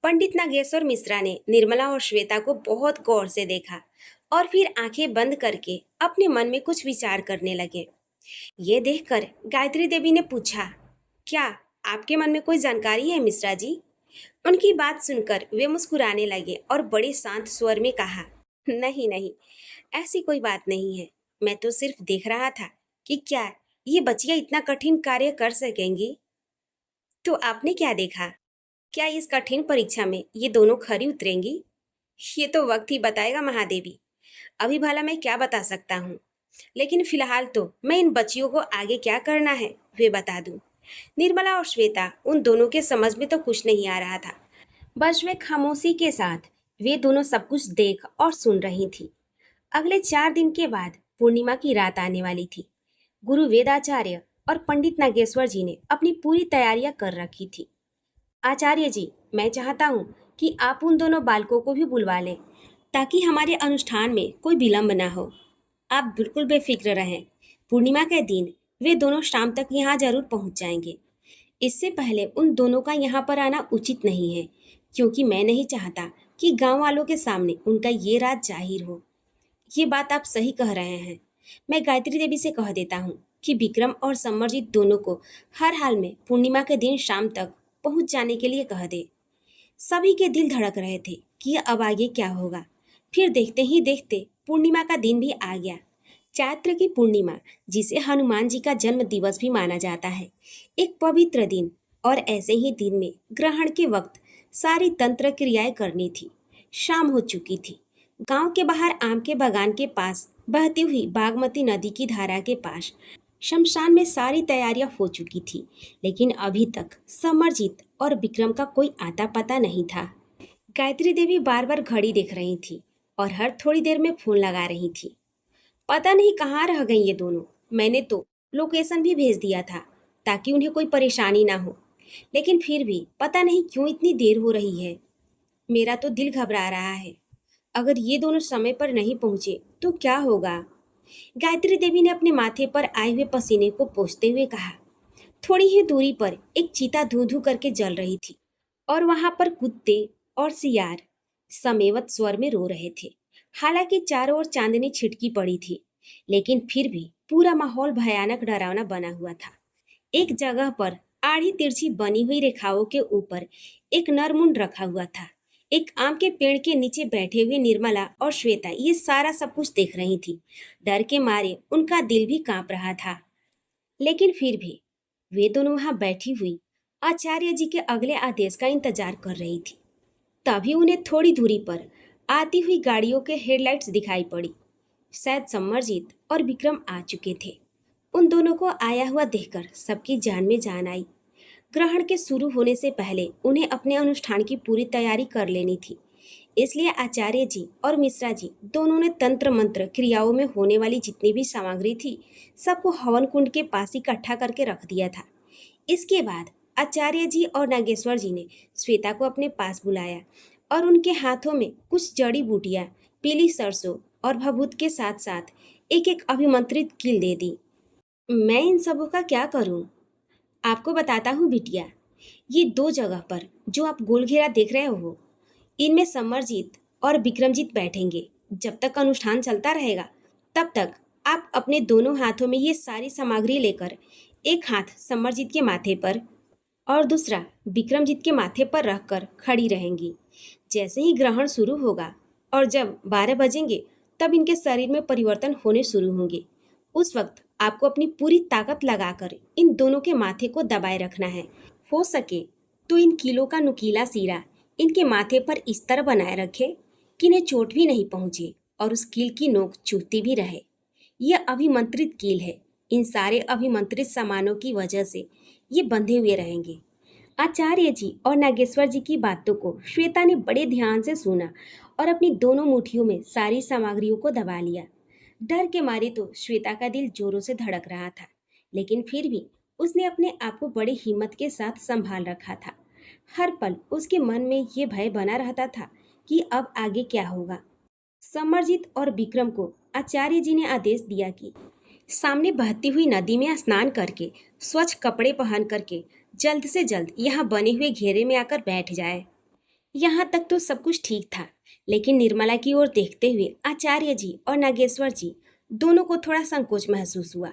पंडित नागेश्वर मिश्रा ने निर्मला और श्वेता को बहुत गौर से देखा और फिर आंखें बंद करके अपने मन में कुछ विचार करने लगे। ये देखकर गायत्री देवी ने पूछा, क्या आपके मन में कोई जानकारी है मिश्रा जी? उनकी बात सुनकर वे मुस्कुराने लगे और बड़े शांत स्वर में कहा, नहीं नहीं, ऐसी कोई बात नहीं है। मैं तो सिर्फ देख रहा था कि क्या ये बच्चियां इतना कठिन कार्य कर सकेंगी। तो आपने क्या देखा? क्या इस कठिन परीक्षा में ये दोनों खरी उतरेंगी? ये तो वक्त ही बताएगा महादेवी। अभी भला मैं क्या बता सकता हूँ, लेकिन फिलहाल तो मैं इन बच्चियों को आगे क्या करना है वे बता दूं। निर्मला और श्वेता उन दोनों के समझ में तो कुछ नहीं आ रहा था। बस वे खामोशी के साथ वे दोनों सब कुछ देख और सुन रही थी। अगले 4 दिन के बाद पूर्णिमा की रात आने वाली थी। गुरु वेदाचार्य और पंडित नागेश्वर जी ने अपनी पूरी तैयारियां कर रखी थी। आचार्य जी, मैं चाहता हूँ कि आप उन दोनों बालकों को भी बुलवा लें ताकि हमारे अनुष्ठान में कोई विलंब ना हो। आप बिल्कुल बेफिक्र रहें। पूर्णिमा के दिन वे दोनों शाम तक यहाँ जरूर पहुँच जाएंगे। इससे पहले उन दोनों का यहाँ पर आना उचित नहीं है, क्योंकि मैं नहीं चाहता कि गांव वालों के सामने उनका ये राज जाहिर हो। ये बात आप सही कह रहे हैं। मैं गायत्री देवी से कह देता हूँ कि विक्रम और समरजीत दोनों को हर हाल में पूर्णिमा के दिन शाम तक पहुँच जाने के लिए कह दे। सभी के दिल धड़क रहे थे कि अब आगे क्या होगा। फिर देखते ही देखते पूर्णिमा का दिन भी आ गया। चैत्र की पूर्णिमा, जिसे हनुमान जी का जन्म दिवस भी माना जाता है, एक पवित्र दिन। और ऐसे ही दिन में ग्रहण के वक्त सारी तंत्र क्रियाएं करनी थी। शाम हो चुकी थी। गांव के बाहर आम के बागान के पास बहती हुई बागमती नदी की धारा के पास शमशान में सारी तैयारियां हो चुकी थी, लेकिन अभी तक समरजीत और विक्रम का कोई आता पता नहीं था। गायत्री देवी बार बार घड़ी देख रही थी और हर थोड़ी देर में फोन लगा रही थी। पता नहीं कहाँ रह गई ये दोनों। मैंने तो लोकेशन भी भेज दिया था ताकि उन्हें कोई परेशानी ना हो, लेकिन फिर भी पता नहीं क्यों इतनी देर हो रही है। मेरा तो दिल घबरा रहा है। अगर ये दोनों समय पर नहीं पहुंचे तो क्या होगा? गायत्री देवी ने अपने माथे पर आए हुए पसीने को पोंछते हुए कहा। थोड़ी ही दूरी पर एक चीता धू धू करके जल रही थी और वहां पर कुत्ते और सियार समेवत स्वर में रो रहे थे। हालांकि चारों ओर चांदनी छिटकी पड़ी थी, लेकिन फिर भी पूरा माहौल भयानक डरावना बना हुआ था। एक जगह पर आड़ी तिरछी बनी हुई रेखाओं के ऊपर एक नरमुंड रखा हुआ था। एक आम के पेड़ के नीचे बैठे हुए निर्मला और श्वेता ये सारा सब कुछ देख रही थी। डर के मारे उनका दिल भी कांप रहा था, लेकिन फिर भी वे दोनों वहां बैठी हुई आचार्य जी के अगले आदेश का इंतजार कर रही थी। तभी उन्हें थोड़ी दूरी पर आती हुई गाड़ियों के हेडलाइट्स दिखाई पड़ी। शायद समरजीत और विक्रम आ चुके थे। उन दोनों को आया हुआ देखकर सबकी जान में जान आई। ग्रहण के शुरू होने से पहले उन्हें अपने अनुष्ठान की पूरी तैयारी कर लेनी थी। इसलिए आचार्य जी और मिश्रा जी दोनों ने तंत्र मंत्र क्रियाओं में होने वाली जितनी भी सामग्री थी सबको हवन कुंड के पास इकट्ठा करके रख दिया था। इसके बाद आचार्य जी और नागेश्वर जी ने श्वेता को अपने पास बुलाया और उनके हाथों में कुछ जड़ी बूटियां, पीली सरसों और भभूत के साथ साथ एक एक अभिमंत्रित कील दे दी। मैं इन सबों का क्या करूं? आपको बताता हूँ बिटिया। ये 2 जगह पर जो आप गोल घेरा देख रहे हो, इनमें समरजीत और विक्रमजीत बैठेंगे। जब तक अनुष्ठान चलता रहेगा तब तक आप अपने दोनों हाथों में ये सारी सामग्री लेकर एक हाथ समरजीत के माथे पर और दूसरा विक्रमजीत के माथे पर रखकर खड़ी रहेंगी। जैसे ही ग्रहण शुरू होगा और जब 12 बजेंगे तब इनके शरीर में परिवर्तन होने शुरू होंगे। उस वक्त आपको अपनी पूरी ताकत लगाकर इन दोनों के माथे को दबाए रखना है। हो सके तो इन कीलों का नुकीला सिरा इनके माथे पर इस तरह बनाए रखे कि इन्हें चोट भी नहीं पहुंचे और उस कील की नोक चुभती भी रहे। यह अभिमंत्रित कील है। इन सारे अभिमंत्रित सामानों की वजह से ये बंधे हुए रहेंगे। आचार्य जी और नागेश्वर जी की बातों को श्वेता ने बड़े ध्यान से सुना और अपनी दोनों मुट्ठियों में सारी सामग्रियों को दबा लिया। डर के मारे तो श्वेता का दिल जोरों से धड़क रहा था, लेकिन फिर भी उसने अपने आप को बड़ी हिम्मत के साथ संभाल रखा था। हर पल उसके मन में ये भय बना रहता था कि अब आगे क्या होगा। समरजीत और विक्रम को आचार्य जी ने आदेश दिया कि सामने बहती हुई नदी में स्नान करके स्वच्छ कपड़े पहन करके जल्द से जल्द यहाँ बने हुए घेरे में आकर बैठ जाए। यहाँ तक तो सब कुछ ठीक था, लेकिन निर्मला की ओर देखते हुए आचार्य जी और नागेश्वर जी दोनों को थोड़ा संकोच महसूस हुआ।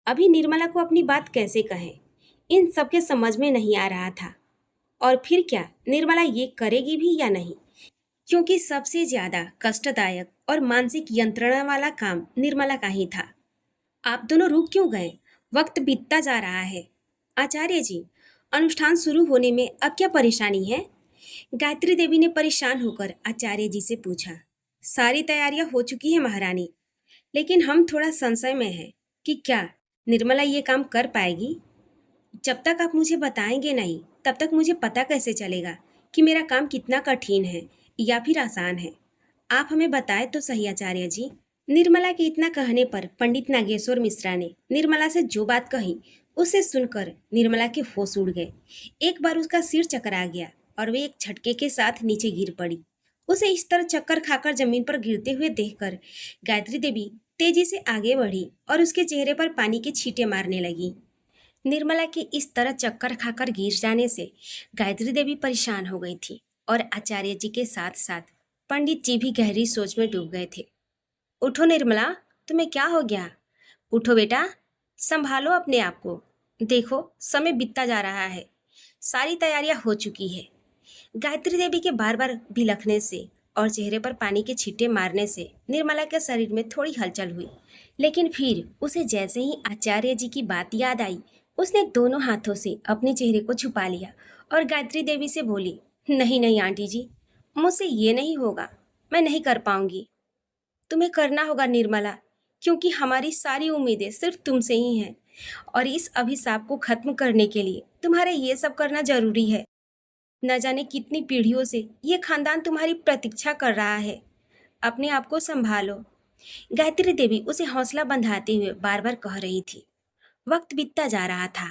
अभी निर्मला को अपनी बात कैसे कहें, इन सबके समझ में नहीं आ रहा था। और फिर क्या निर्मला ये करेगी भी या नहीं, क्योंकि सबसे ज्यादा कष्टदायक और मानसिक यंत्रणा वाला काम निर्मला का ही था। आप दोनों रुक क्यों गए? वक्त बीतता जा रहा है। आचार्य जी, अनुष्ठान शुरू होने में अब क्या परेशानी है? गायत्री देवी ने परेशान होकर आचार्य जी से पूछा। सारी तैयारियां हो चुकी है महारानी, लेकिन हम थोड़ा संशय में हैं कि क्या निर्मला ये काम कर पाएगी। जब तक आप मुझे बताएंगे नहीं, तब तक मुझे पता कैसे चलेगा कि मेरा काम कितना कठिन है या फिर आसान है। आप हमें बताएं तो सही आचार्य जी। निर्मला के इतना कहने पर पंडित नागेश्वर मिश्रा ने निर्मला से जो बात कही उसे सुनकर निर्मला के होश उड़ गए। एक बार उसका सिर चकरा गया और वे एक झटके के साथ नीचे गिर पड़ी। उसे इस तरह चक्कर खाकर जमीन पर गिरते हुए देखकर गायत्री देवी तेजी से आगे बढ़ी और उसके चेहरे पर पानी के छींटे मारने लगी। निर्मला के इस तरह चक्कर खाकर गिर जाने से गायत्री देवी परेशान हो गई थी और आचार्य जी के साथ साथ पंडित जी भी गहरी सोच में डूब गए थे। उठो निर्मला, तुम्हें क्या हो गया? उठो बेटा, संभालो अपने आप को। देखो समय बीतता जा रहा है, सारी तैयारियां हो चुकी है। गायत्री देवी के बार बार बिलखने से और चेहरे पर पानी के छींटे मारने से निर्मला के शरीर में थोड़ी हलचल हुई, लेकिन फिर उसे जैसे ही आचार्य जी की बात याद आई, उसने दोनों हाथों से अपने चेहरे को छुपा लिया और गायत्री देवी से बोली, नहीं नहीं आंटी जी, मुझसे ये नहीं होगा, मैं नहीं कर पाऊंगी। तुम्हें करना होगा निर्मला, क्योंकि हमारी सारी उम्मीदें सिर्फ तुमसे ही हैं और इस अभिशाप को खत्म करने के लिए तुम्हारे ये सब करना जरूरी है। न जाने कितनी पीढ़ियों से ये खानदान तुम्हारी प्रतीक्षा कर रहा है। अपने आप को संभालो। गायत्री देवी उसे हौसला बंधाते हुए बार बार कह रही थी। वक्त बीतता जा रहा था।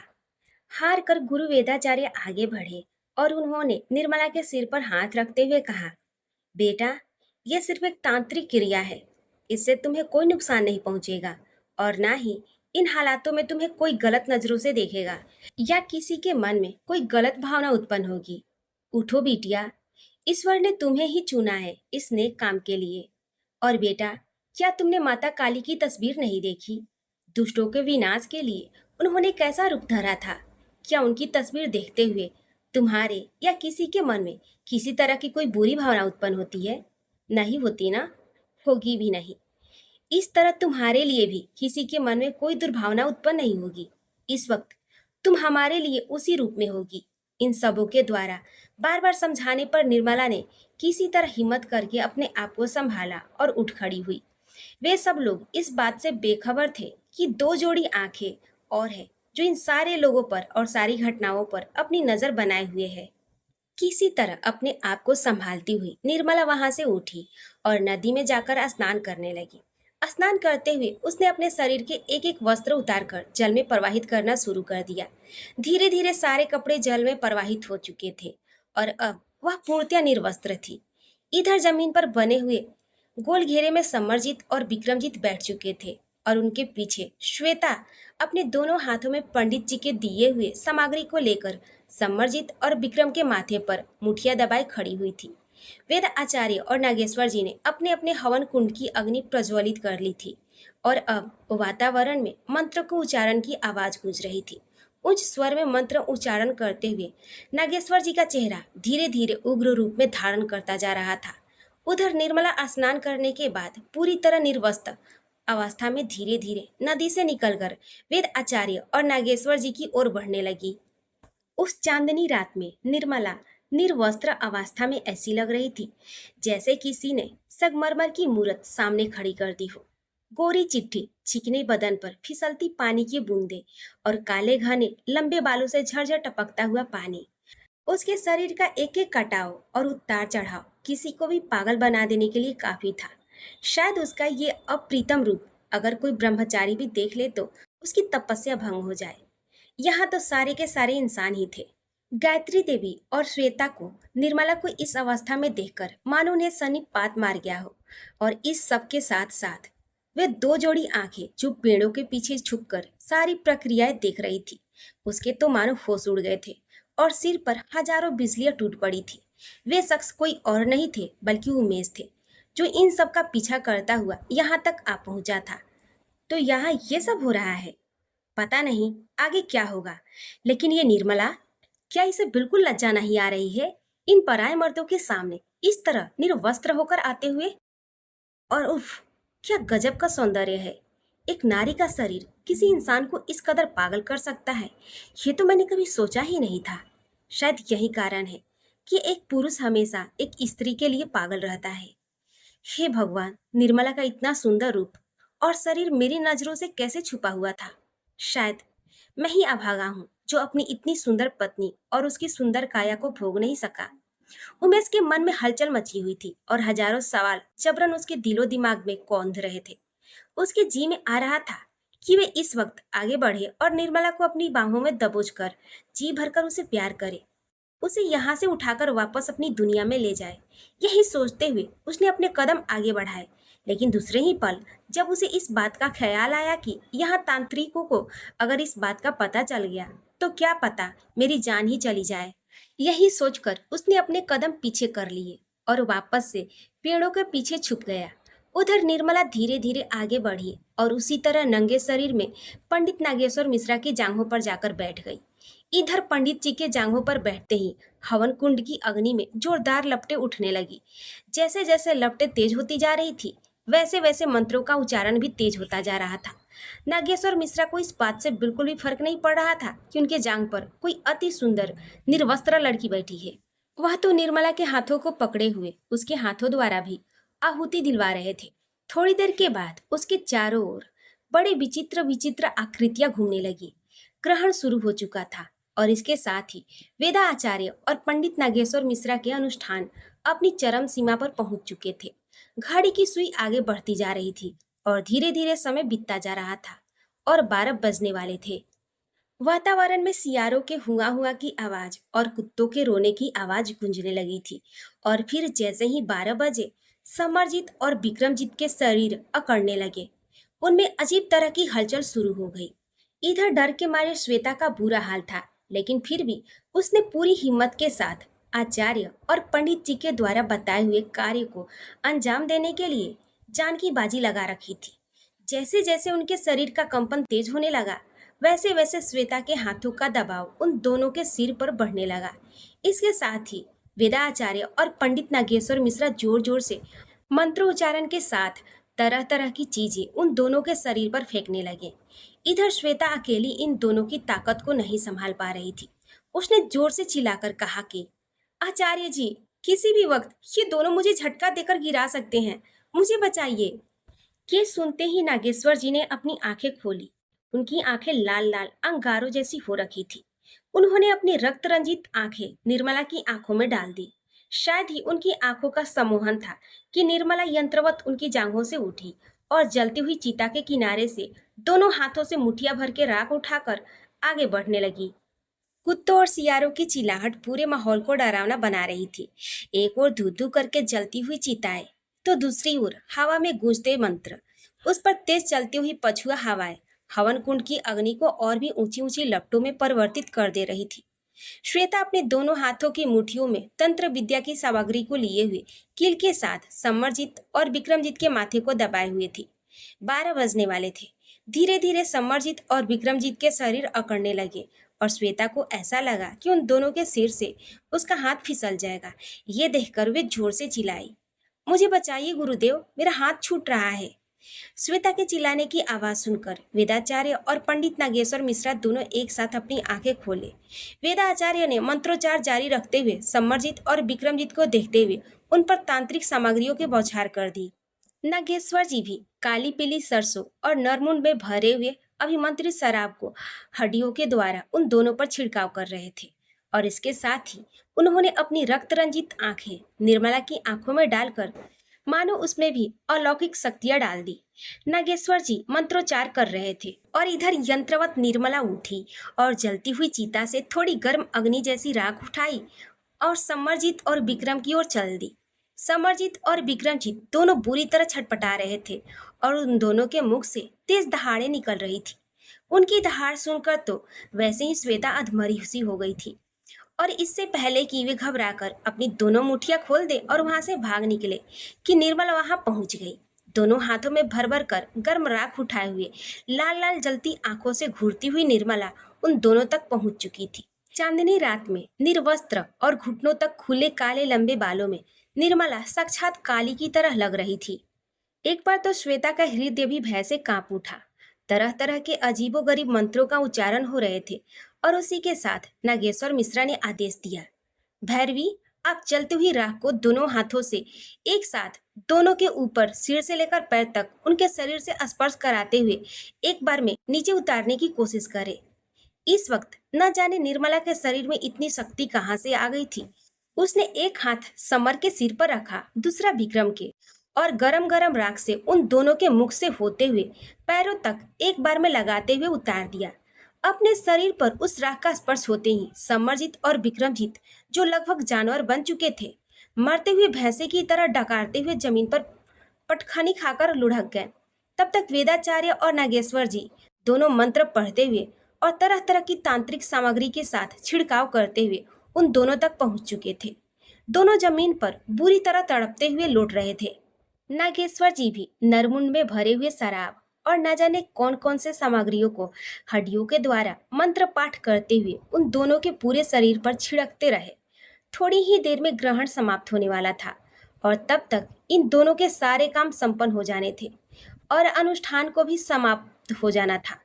हार कर गुरु वेदाचार्य आगे बढ़े और उन्होंने निर्मला के सिर पर हाथ रखते हुए कहा, बेटा, यह सिर्फ एक तांत्रिक क्रिया है, इससे तुम्हें कोई नुकसान नहीं पहुंचेगा और ना ही इन हालातों में तुम्हें कोई गलत नजरों से देखेगा या किसी के मन में कोई गलत भावना उत्पन्न होगी। उठो बिटिया, ईश्वर ने तुम्हें ही चुना है इस नेक काम के लिए। और बेटा, क्या तुमने माता काली की तस्वीर नहीं देखी? दुष्टों के विनाश के लिए उन्होंने कैसा रूप धरा था। क्या उनकी तस्वीर देखते हुए तुम्हारे या किसी के मन में किसी तरह की कोई बुरी भावना उत्पन्न होती है? नहीं होती ना, होगी भी नहीं। इस तरह तुम्हारे लिए भी किसी के मन में कोई दुर्भावना उत्पन्न नहीं होगी। इस वक्त तुम हमारे लिए उसी रूप में होगी। इन सबों के द्वारा बार बार समझाने पर निर्मला ने किसी तरह हिम्मत करके अपने आप को संभाला और उठ खड़ी हुई। वे सब लोग इस बात से बेखबर थे कि दो जोड़ी आंखें और है जो इन सारे लोगों पर और सारी घटनाओं पर अपनी नजर बनाए हुए है। किसी तरह अपने आप को संभालती हुई निर्मला वहां से उठी और नदी में जाकर स्नान करने लगी। स्नान करते हुए उसने अपने शरीर के एक एक वस्त्र उतारकर जल में प्रवाहित करना शुरू कर दिया। धीरे धीरे सारे कपड़े जल में प्रवाहित हो चुके थे और अब वह पूर्णतया निर्वस्त्र थी। इधर जमीन पर बने हुए गोल घेरे में समरजीत और विक्रमजीत बैठ चुके थे और उनके पीछे श्वेता अपने दोनों हाथों में पंडित जी के दिए हुए सामग्री को लेकर समरजीत और विक्रम के माथे पर मुठिया दबाए खड़ी हुई थी। वेद आचार्य और नागेश्वर जी ने अपने अपने हवन कुंड की अग्नि प्रज्वलित कर ली थी और अब वातावरण में मंत्र को उच्चारण की आवाज गूंज रही थी। उच्च स्वर में मंत्र उच्चारण करते हुए नागेश्वर जी का चेहरा धीरे धीरे उग्र रूप में धारण करता जा रहा था। उधर निर्मला स्नान करने के बाद पूरी तरह निर्वस्त्र अवस्था में धीरे धीरे नदी से निकलकर वेद आचार्य और नागेश्वर जी की ओर बढ़ने लगी। उस चांदनी रात में निर्मला निर्वस्त्र अवस्था में ऐसी लग रही थी जैसे किसी ने संगमरमर की मूर्त सामने खड़ी कर दी हो। गोरी चिट्ठी, चिकने बदन पर फिसलती पानी की बूंदे और काले घने लंबे बालों से झरझर टपकता हुआ पानी। उसके शरीर का एक एक कटाव और उतार चढ़ाव किसी को भी पागल बना देने के लिए काफी था। शायद उसका ये अप्रीतम रूप अगर कोई ब्रह्मचारी भी देख ले तो उसकी तपस्या भंग हो जाए। यहाँ तो सारे के सारे इंसान ही थे। गायत्री देवी और श्वेता को निर्मला को इस अवस्था में देखकर मानो उन्हें सन्नी पात मार गया हो और इस सब के साथ साथ वे दो जोड़ी आंखें जो पेड़ों के पीछे छुपकर सारी प्रक्रियाएं देख रही थी, उसके तो मानो होश उड़ गए थे और सिर पर हजारों बिजलियां टूट पड़ी थी। वे शख्स कोई और नहीं थे बल्कि उमेश थे, जो इन सब का पीछा करता हुआ यहाँ तक आ पहुंचा था। तो यहाँ ये सब हो रहा है। पता नहीं आगे क्या होगा, लेकिन ये निर्मला, क्या इसे बिल्कुल लज्जा नहीं आ रही है इन पराये मर्दों के सामने इस तरह निर्वस्त्र होकर आते हुए? और उफ, क्या गजब का सौंदर्य है। एक नारी का शरीर किसी इंसान को इस कदर पागल कर सकता है, ये तो मैंने कभी सोचा ही नहीं था। शायद यही कारण है कि एक पुरुष हमेशा एक स्त्री के लिए पागल रहता है। हे भगवान, निर्मला का इतना सुंदर रूप और शरीर मेरी नजरों से कैसे छुपा हुआ था? शायद मैं ही अभागा हूँ जो अपनी इतनी सुंदर पत्नी और उसकी सुंदर काया को भोग नहीं सका। उमेश के मन में हलचल मची हुई थी और हजारों सवाल जबरन उसके दिलो दिमाग में कौंध रहे थे। उसके जी में आ रहा था कि वे इस वक्त आगे बढ़े और निर्मला को अपनी बाहों में दबोच कर जी भरकर उसे प्यार करे, उसे यहाँ से उठाकर वापस अपनी दुनिया में ले जाए। यही सोचते हुए उसने अपने कदम आगे बढ़ाए, लेकिन दूसरे ही पल जब उसे इस बात का ख्याल आया कि यहाँ तांत्रिकों को अगर इस बात का पता चल गया तो क्या पता मेरी जान ही चली जाए। यही सोचकर उसने अपने कदम पीछे कर लिए और वापस से पेड़ों के पीछे छुप गया। उधर निर्मला धीरे धीरे आगे बढ़ी और उसी तरह नंगे शरीर में पंडित नागेश्वर मिश्रा की जांघों पर जाकर बैठ गई। इधर पंडित जी के जांघों पर बैठते ही हवन कुंड की अग्नि में जोरदार लपटें उठने लगी। जैसे जैसे लपटें तेज होती जा रही थी, वैसे वैसे मंत्रों का उच्चारण भी तेज होता जा रहा था। नागेश्वर मिश्रा को इस बात से बिल्कुल भी फर्क नहीं पड़ रहा था कि उनके जांघ पर कोई अति सुंदर निर्वस्त्र लड़की बैठी है। वह तो निर्मला के हाथों को पकड़े हुए उसके हाथों द्वारा भी आहुति दिलवा रहे थे। थोड़ी देर के बाद उसके चारों ओर बड़े विचित्र विचित्र आकृतियां घूमने लगी। ग्रहण शुरू हो चुका था और इसके साथ ही वेदा आचार्य और पंडित नागेश्वर मिश्रा के अनुष्ठान अपनी चरम सीमा पर पहुंच चुके थे। घड़ी की सुई आगे बढ़ती जा रही थी और धीरे धीरे समय बीतता जा रहा था और 12 बजने वाले थे। वातावरण में सियारों के हुआ हुआ की आवाज और कुत्तों के रोने की आवाज गूंजने लगी थी। और फिर जैसे ही 12 बजे समरजीत और विक्रमजीत के शरीर अकड़ने लगे, उनमें अजीब तरह की हलचल शुरू हो गई। इधर डर के मारे श्वेता का बुरा हाल था, लेकिन फिर भी उसने पूरी हिम्मत के साथ आचार्य और पंडित जी के द्वारा बताए हुए कार्य को अंजाम देने के लिए जान की बाजी लगा रखी थी। जैसे जैसे उनके शरीर का कंपन तेज होने लगा, वैसे वैसे श्वेता के हाथों का दबाव उन दोनों के सिर पर बढ़ने लगा। इसके साथ ही वेदाचार्य और पंडित नागेश्वर मिश्रा जोर जोर से मंत्रोच्चारण के साथ तरह तरह की चीजें उन दोनों के शरीर पर फेंकने लगे। इधर श्वेता अकेली इन दोनों की ताकत को नहीं संभाल पा रही थी। उसने जोर से चिल्लाकर कहा कि आचार्य जी, किसी भी वक्त ये दोनों मुझे झटका देकर गिरा सकते हैं, मुझे बचाइए। ये सुनते ही नागेश्वर जी ने अपनी आंखें खोली। उनकी आंखें लाल लाल अंगारों जैसी हो रखी थी। उन्होंने अपनी रक्त रंजित आंखें निर्मला की आंखों में डाल दी। शायद ही उनकी आंखों का सम्मोहन था कि निर्मला यंत्रवत उनकी जांघों से उठी और जलती हुई चिता के किनारे से दोनों हाथों से मुठिया भर के राख उठाकर आगे बढ़ने लगी। कुत्तों और सियारों की चिल्लाहट पूरे माहौल को डरावना बना रही थी। एक ओर धू धू करके जलती हुई चिताएं, तो दूसरी ओर हवा में गूंजते मंत्र, उस पर तेज चलती हुई पछुआ हवाएं हवन कुंड की अग्नि को और भी ऊंची ऊंची लपटों में परिवर्तित कर दे रही थी। श्वेता अपने दोनों हाथों की मुट्ठियों में तंत्र विद्या की सामग्री को लिए हुए कील के साथ समरजीत और विक्रमजीत के माथे को दबाए हुए थी। 12 बजने वाले थे। धीरे धीरे समरजीत और विक्रमजीत के शरीर अकड़ने लगे और श्वेता को ऐसा लगा कि उन दोनों के सिर से उसका हाथ फिसल जाएगा। ये देखकर वे जोर से चिल्लाई, मुझे बचाइए गुरुदेव, मेरा हाथ छूट रहा है। श्वेता के चिल्लाने की आवाज सुनकर वेदाचार्य और पंडित नागेश्वर मिश्रा दोनों एक साथ अपनी आंखें खोले। वेदाचार्य ने मंत्रोच्चार जारी रखते हुए समरजीत और विक्रमजीत को देखते हुए उन पर तांत्रिक सामग्रियों के बौछार कर दी। नागेश्वर जी भी काली पीली सरसों और नरमुंड में भरे हुए अभिमंत्रित शराब को हड्डियों के द्वारा उन दोनों पर छिड़काव कर रहे थे और इसके साथ ही उन्होंने अपनी रक्त रंजित आंखें निर्मला की आंखों में डालकर मानो उसमें भी अलौकिक शक्तियां डाल दी। नागेश्वर जी मंत्रोच्चार कर रहे थे और इधर यंत्रवत निर्मला उठी और जलती हुई चीता से थोड़ी गर्म अग्नि जैसी राख उठाई और समरजीत और विक्रम की ओर चल दी। समरजीत और विक्रमजीत दोनों बुरी तरह छटपटा रहे थे और उन दोनों के मुख से तेज दहाड़ें निकल रही थी। उनकी दहाड़ सुनकर तो वैसे ही श्वेता अधमरी सी हो गई थी और इससे पहले कि वे घबराकर अपनी दोनों मुठ्ठियां खोल दे और वहां से भाग निकले कि निर्मला वहां पहुंच गई। दोनों हाथों में भर भर कर गर्म राख उठाए हुए लाल लाल जलती आंखों से घूरती हुई निर्मला उन दोनों तक पहुंच चुकी थी। चांदनी रात में निर्वस्त्र और घुटनों तक खुले काले लंबे बालों में निर्मला साक्षात काली की तरह लग रही थी। एक बार तो श्वेता का हृदय भी भय से कांप उठा। तरह तरह के अजीबोगरीब मंत्रों का उच्चारण हो रहे थे और उसी के साथ नागेश्वर मिश्रा ने आदेश दिया, भैरवी, आप चलती हुई राह को दोनों हाथों से एक साथ दोनों के ऊपर सिर से लेकर पैर तक उनके शरीर से स्पर्श कराते हुए एक बार में नीचे उतारने की कोशिश करे। इस वक्त न जाने निर्मला के शरीर में इतनी शक्ति कहाँ से आ गई थी। उसने एक हाथ समर के सिर पर रखा, दूसरा विक्रम के, और गरम गरम राख से उन दोनों के मुख से होते हुए पैरों तक एक बार में लगाते हुए उतार दिया। अपने शरीर पर उस राख का स्पर्श होते ही समरजीत और विक्रमजीत, जो लगभग जानवर बन चुके थे, मरते हुए भैंसे की तरह डकारते हुए जमीन पर पटखनी खाकर लुढ़क गए। तब तक वेदाचार्य और नागेश्वर जी दोनों मंत्र पढ़ते हुए और तरह तरह की तांत्रिक सामग्री के साथ छिड़काव करते हुए उन दोनों तक पहुंच चुके थे। दोनों जमीन पर बुरी तरह तड़पते हुए लौट रहे थे। नागेश्वर जी भी नरमुंड में भरे हुए शराब और न जाने कौन कौन से सामग्रियों को हड्डियों के द्वारा मंत्र पाठ करते हुए उन दोनों के पूरे शरीर पर छिड़कते रहे। थोड़ी ही देर में ग्रहण समाप्त होने वाला था और तब तक इन दोनों के सारे काम संपन्न हो जाने थे और अनुष्ठान को भी समाप्त हो जाना था।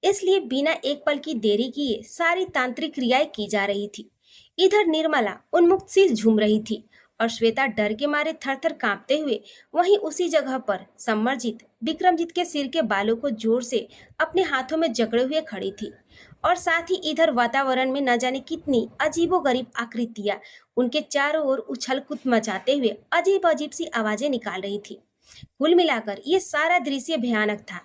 इसलिए बिना एक पल की देरी किए सारी तांत्रिक क्रियाएं की जा रही थी। इधर निर्मला उन्मुक्त सी झूम रही थी और श्वेता डर के मारे थर थर कांपते हुए वहीं उसी जगह पर समरजीत विक्रमजीत के सिर के बालों को जोर से अपने हाथों में जकड़े हुए खड़ी थी। और साथ ही इधर वातावरण में न जाने कितनी अजीबोगरीब आकृतियां उनके चारों ओर उछल कूद मचाते हुए अजीब अजीब सी आवाजें निकाल रही थी। कुल मिलाकर ये सारा दृश्य भयानक था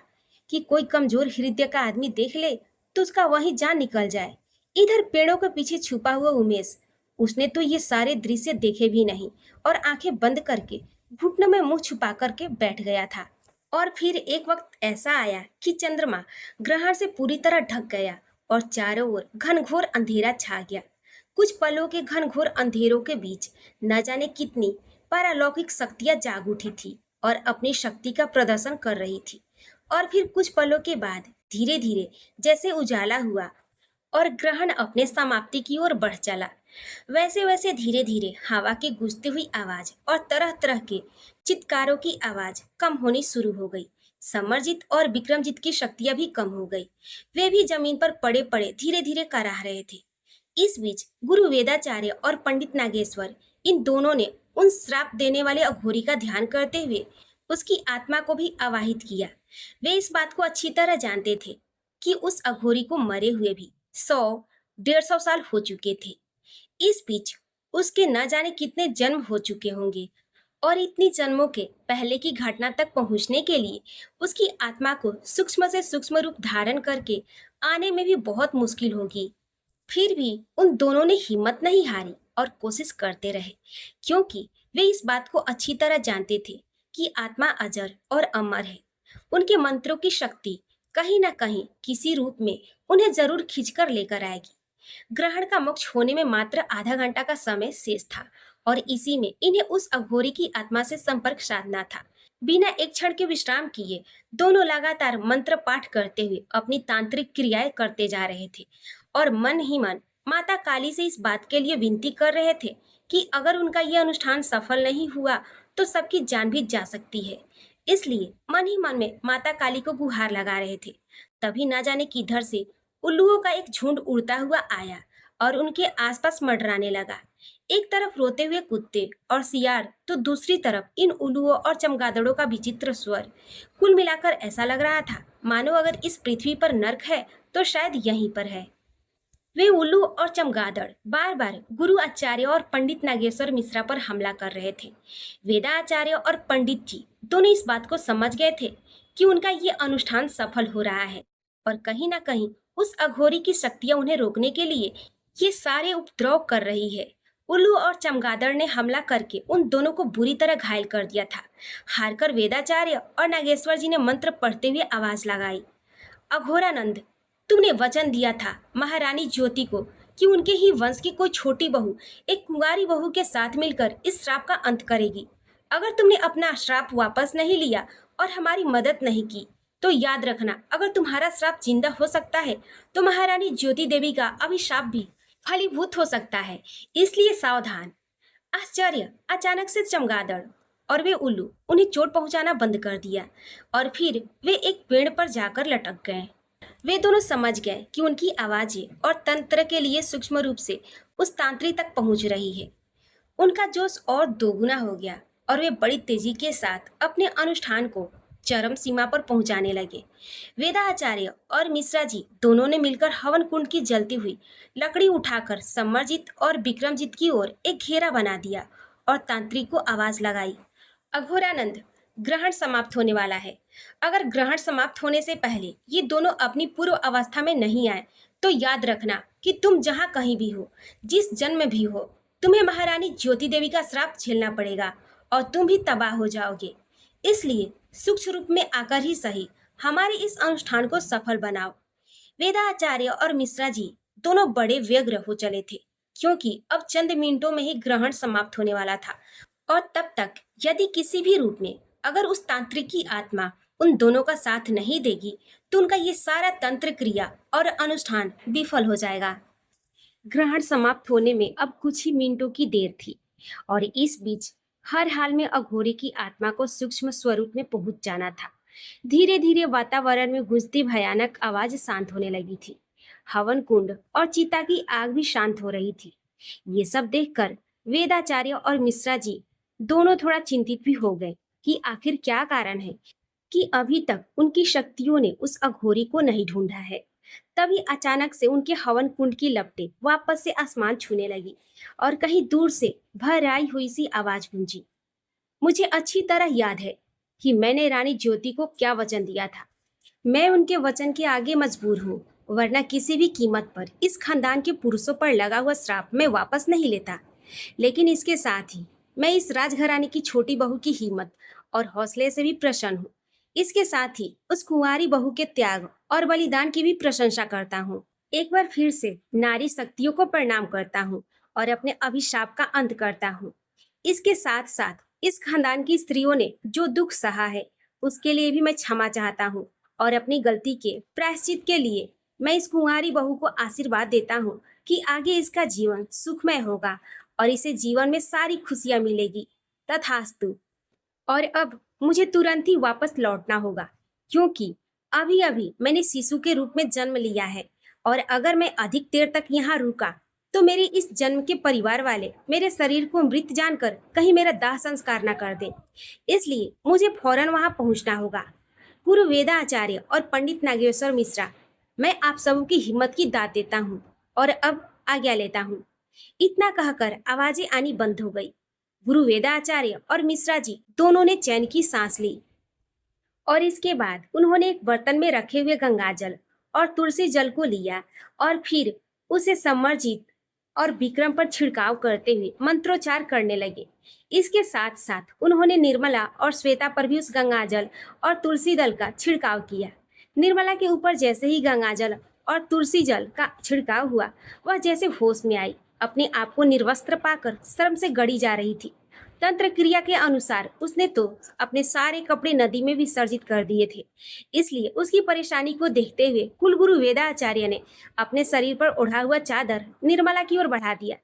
कि कोई कमजोर हृदय का आदमी देख ले तो उसका वहीं जान निकल जाए। इधर पेड़ों के पीछे छुपा हुआ उमेश, उसने तो ये सारे दृश्य देखे भी नहीं और आंखें बंद करके घुटनों में मुंह छुपा करके बैठ गया था। और फिर एक वक्त ऐसा आया कि चंद्रमा ग्रहण से पूरी तरह ढक गया और चारों ओर घनघोर अंधेरा छा गया। कुछ पलों के घनघोर अंधेरों के बीच न जाने कितनी पारलौकिक शक्तियां जाग उठी थी और अपनी शक्ति का प्रदर्शन कर रही थी। और फिर कुछ पलों के बाद धीरे धीरे जैसे उजाला हुआ और ग्रहण अपने समाप्ति की ओर बढ़ चला, वैसे वैसे धीरे धीरे हवा की गूंजती हुई आवाज और तरह तरह के चित्कारों की आवाज कम होनी शुरू हो गई। समरजीत और विक्रमजीत की शक्तियां भी कम हो गई। वे भी जमीन पर पड़े पड़े धीरे धीरे कराह रहे थे। इस बीच गुरु वेदाचार्य और पंडित नागेश्वर, इन दोनों ने उन श्राप देने वाले अघोरी का ध्यान करते हुए उसकी आत्मा को भी आवाहित किया। वे इस बात को अच्छी तरह जानते थे कि उस अघोरी को मरे हुए भी 100-150 साल हो चुके थे। इस बीच उसके न जाने कितने जन्म हो चुके होंगे और इतनी जन्मों के पहले की घटना तक पहुंचने के लिए उसकी आत्मा को सूक्ष्म से सूक्ष्म रूप धारण करके आने में भी बहुत मुश्किल होगी। फिर भी उन दोनों ने हिम्मत नहीं हारी और कोशिश करते रहे, क्योंकि वे इस बात को अच्छी तरह जानते थे कि आत्मा अजर और अमर है। उनके मंत्रों की शक्ति कहीं न कहीं किसी रूप में उन्हें जरूर खींचकर लेकर आएगी। ग्रहण का मोक्ष होने में मात्र आधा घंटा का समय शेष था और इसी में इन्हें उस अघोरी की आत्मा से संपर्क साधना था। बिना एक क्षण के विश्राम किए दोनों लगातार मंत्र पाठ करते हुए अपनी तांत्रिक क्रियाएं करते जा रहे थे और मन ही मन माता काली से इस बात के लिए विनती कर रहे थे कि अगर उनका यह अनुष्ठान सफल नहीं हुआ तो सबकी जान भी जा सकती है। इसलिए मन ही मन में माता काली को गुहार लगा रहे थे। तभी ना जाने किधर से उल्लुओं का एक झुंड उड़ता हुआ आया और उनके आसपास मंडराने लगा। एक तरफ रोते हुए कुत्ते और सियार तो दूसरी तरफ इन उल्लुओं और चमगादड़ों का विचित्र स्वर। कुल मिलाकर ऐसा लग रहा था मानो अगर इस पृथ्वी पर नर्क है तो शायद यहीं पर है। वे उल्लू और चमगादड़ बार बार गुरु आचार्य और पंडित नागेश्वर मिश्रा पर हमला कर रहे थे। वेदाचार्य और पंडित जी दोनों इस बात को समझ गए थे कि उनका ये अनुष्ठान सफल हो रहा है और कहीं ना कहीं उस अघोरी की शक्तियां उन्हें रोकने के लिए ये सारे उपद्रव कर रही है। उल्लू और चमगादड़ ने हमला करके उन दोनों को बुरी तरह घायल कर दिया था। हारकर वेदाचार्य और नागेश्वर जी ने मंत्र पढ़ते हुए आवाज लगाई, अघोरानंद, तुमने वचन दिया था महारानी ज्योति को कि उनके ही वंश की कोई छोटी बहू एक कुंवारी बहू के साथ मिलकर इस श्राप का अंत करेगी। अगर तुमने अपना श्राप वापस नहीं लिया और हमारी मदद नहीं की तो याद रखना, अगर तुम्हारा श्राप जिंदा हो सकता है तो महारानी ज्योति देवी का अभिशाप भी फलीभूत हो सकता है, इसलिए सावधान। आश्चर्य! अचानक से चमगादड़ और वे उल्लू उन्हें चोट पहुंचाना बंद कर दिया और फिर वे एक पेड़ पर जाकर लटक गए। वे दोनों समझ गए कि उनकी आवाजें और तंत्र के लिए सूक्ष्म रूप से उस तांत्रिक तक पहुंच रही है। उनका जोश और दोगुना हो गया और वे बड़ी तेजी के साथ अपने अनुष्ठान को चरम सीमा पर पहुंचाने लगे। वेदाचार्य और मिश्रा जी दोनों ने मिलकर हवन कुंड की जलती हुई लकड़ी उठाकर समरजीत और विक्रमजीत की ओर एक घेरा बना दिया और तांत्रिक को आवाज लगाई, अघोरानंद, ग्रहण समाप्त होने वाला है। अगर ग्रहण समाप्त होने से पहले ये दोनों अपनी पूर्व अवस्था में नहीं आए तो याद रखना कि तुम जहां कहीं भी हो, जिस जन्म में भी हो, तुम्हें महारानी ज्योति देवी का श्राप झेलना पड़ेगा और तुम भी तबाह हो जाओगे। इसलिए सूक्ष्म रूप में आकर ही सही हमारे इस अनुष्ठान को सफल बनाओ। वेदाचार्य और मिश्रा जी दोनों बड़े व्यग्र हो चले थे, क्योंकि अब चंद मिनटों में ही ग्रहण समाप्त होने वाला था और तब तक यदि किसी भी रूप में अगर उस तांत्रिक की आत्मा उन दोनों का साथ नहीं देगी तो उनका ये सारा तंत्र क्रिया और अनुष्ठान विफल हो जाएगा। ग्रहण समाप्त होने में अब कुछ ही मिनटों की देर थी और इस बीच हर हाल में अघोरी की आत्मा को सूक्ष्म स्वरूप में पहुंच जाना था। धीरे धीरे वातावरण में गूंजती भयानक आवाज शांत होने लगी थी। हवन कुंड और चिता की आग भी शांत हो रही थी। ये सब देखकर वेदाचार्य और मिश्रा जी दोनों थोड़ा चिंतित भी हो गए कि आखिर क्या कारण है कि अभी तक उनकी शक्तियों ने उस अघोरी को नहीं ढूंढा है। तभी अचानक से उनके हवन कुंड की लपटें वापस से आसमान छूने लगी और कहीं दूर से भर हुई सी आवाज गूंजी, मुझे अच्छी तरह याद है कि मैंने रानी ज्योति को क्या वचन दिया था। मैं उनके वचन के आगे मजबूर हूँ, वरना किसी भी कीमत पर इस खानदान के पुरुषों पर लगा हुआ श्राप मैं वापस नहीं लेता। लेकिन इसके साथ ही मैं इस राजघराने की छोटी बहू की हिम्मत और हौसले से भी प्रसन्न हूँ। इसके साथ ही उस कुंवारी बहू के त्याग और बलिदान की भी प्रशंसा करता हूँ। एक बार फिर से नारी शक्तियों को प्रणाम करता हूँ और अपने अभिशाप का अंत करता हूँ। इसके साथ साथ इस खानदान की स्त्रियों ने जो दुख सहा है उसके लिए भी मैं क्षमा चाहता हूँ और अपनी गलती के प्रायश्चित के लिए मैं इस कुंवारी बहू को आशीर्वाद देता हूँ कि आगे इसका जीवन सुखमय होगा और इसे जीवन में सारी खुशियां मिलेगी। तथास्तु। और अब मुझे तुरंत ही वापस लौटना होगा, क्योंकि अभी अभी मैंने शिशु के रूप में जन्म लिया है और अगर मैं अधिक देर तक यहाँ रुका तो मेरे इस जन्म के परिवार वाले मेरे शरीर को मृत जानकर कहीं मेरा दाह संस्कार न कर दे। इसलिए मुझे फौरन वहां पहुंचना होगा। गुरु वेदाचार्य और पंडित नागेश्वर मिश्रा, मैं आप सबों की हिम्मत की दाद देता हूँ और अब आज्ञा लेता हूँ। इतना कहकर आवाजें आनी बंद हो गई। गुरु वेदाचार्य और मिश्रा जी दोनों ने चैन की सांस ली और इसके बाद उन्होंने एक बर्तन में रखे हुए गंगाजल और तुलसी जल को लिया और फिर उसे समरजीत और विक्रम पर छिड़काव करते हुए मंत्रोच्चार करने लगे। इसके साथ साथ उन्होंने निर्मला और श्वेता पर भी उस गंगाजल और तुलसी दल का छिड़काव किया। निर्मला के ऊपर जैसे ही गंगाजल और तुलसी जल का छिड़काव हुआ, वह जैसे होश में आई, अपने आप को निर्वस्त्र पाकर शर्म से गड़ी जा रही थी। तंत्र क्रिया के अनुसार उसने तो अपने सारे कपड़े नदी में विसर्जित कर दिए थे। इसलिए उसकी परेशानी को देखते हुए कुलगुरु वेदाचार्य ने अपने शरीर पर ओढ़ा हुआ चादर निर्मला की ओर बढ़ा दिया,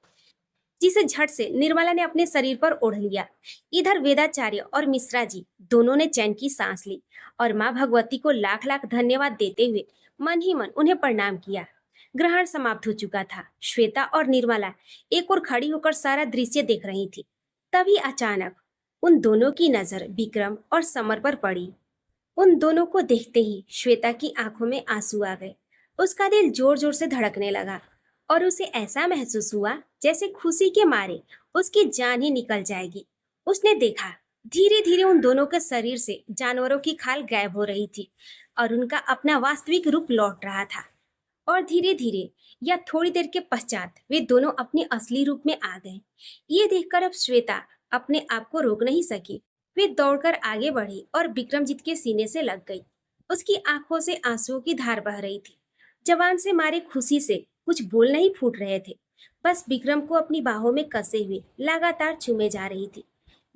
जिसे झट से निर्मला ने अपने शरीर पर ओढ़ लिया। इधर वेदाचार्य और मिश्रा जी दोनों ने चैन की सांस ली और माँ भगवती को लाख लाख धन्यवाद देते हुए मन ही मन उन्हें प्रणाम किया। ग्रहण समाप्त हो चुका था। श्वेता और निर्मला एक और खड़ी होकर सारा दृश्य देख रही थी। तभी अचानक उन दोनों की नजर विक्रम और समर पर पड़ी। उन दोनों को देखते ही श्वेता की आंखों में आंसू आ गए। उसका दिल जोर जोर से धड़कने लगा और उसे ऐसा महसूस हुआ जैसे खुशी के मारे उसकी जान ही निकल जाएगी। उसने देखा धीरे धीरे उन दोनों के शरीर से जानवरों की खाल गायब हो रही थी और उनका अपना वास्तविक रूप लौट रहा था। और धीरे धीरे या थोड़ी देर के पश्चात वे दोनों अपने असली रूप में आ गए। ये देखकर अब श्वेता अपने आप को रोक नहीं सकी। वे दौड़कर आगे बढ़ी और विक्रमजीत के सीने से लग गई। उसकी आंखों से आंसुओं की धार बह रही थी। जवान से मारे खुशी से कुछ बोल नहीं फूट रहे थे। बस विक्रम को अपनी बाहों में कसे हुए लगातार चूमे जा रही थी।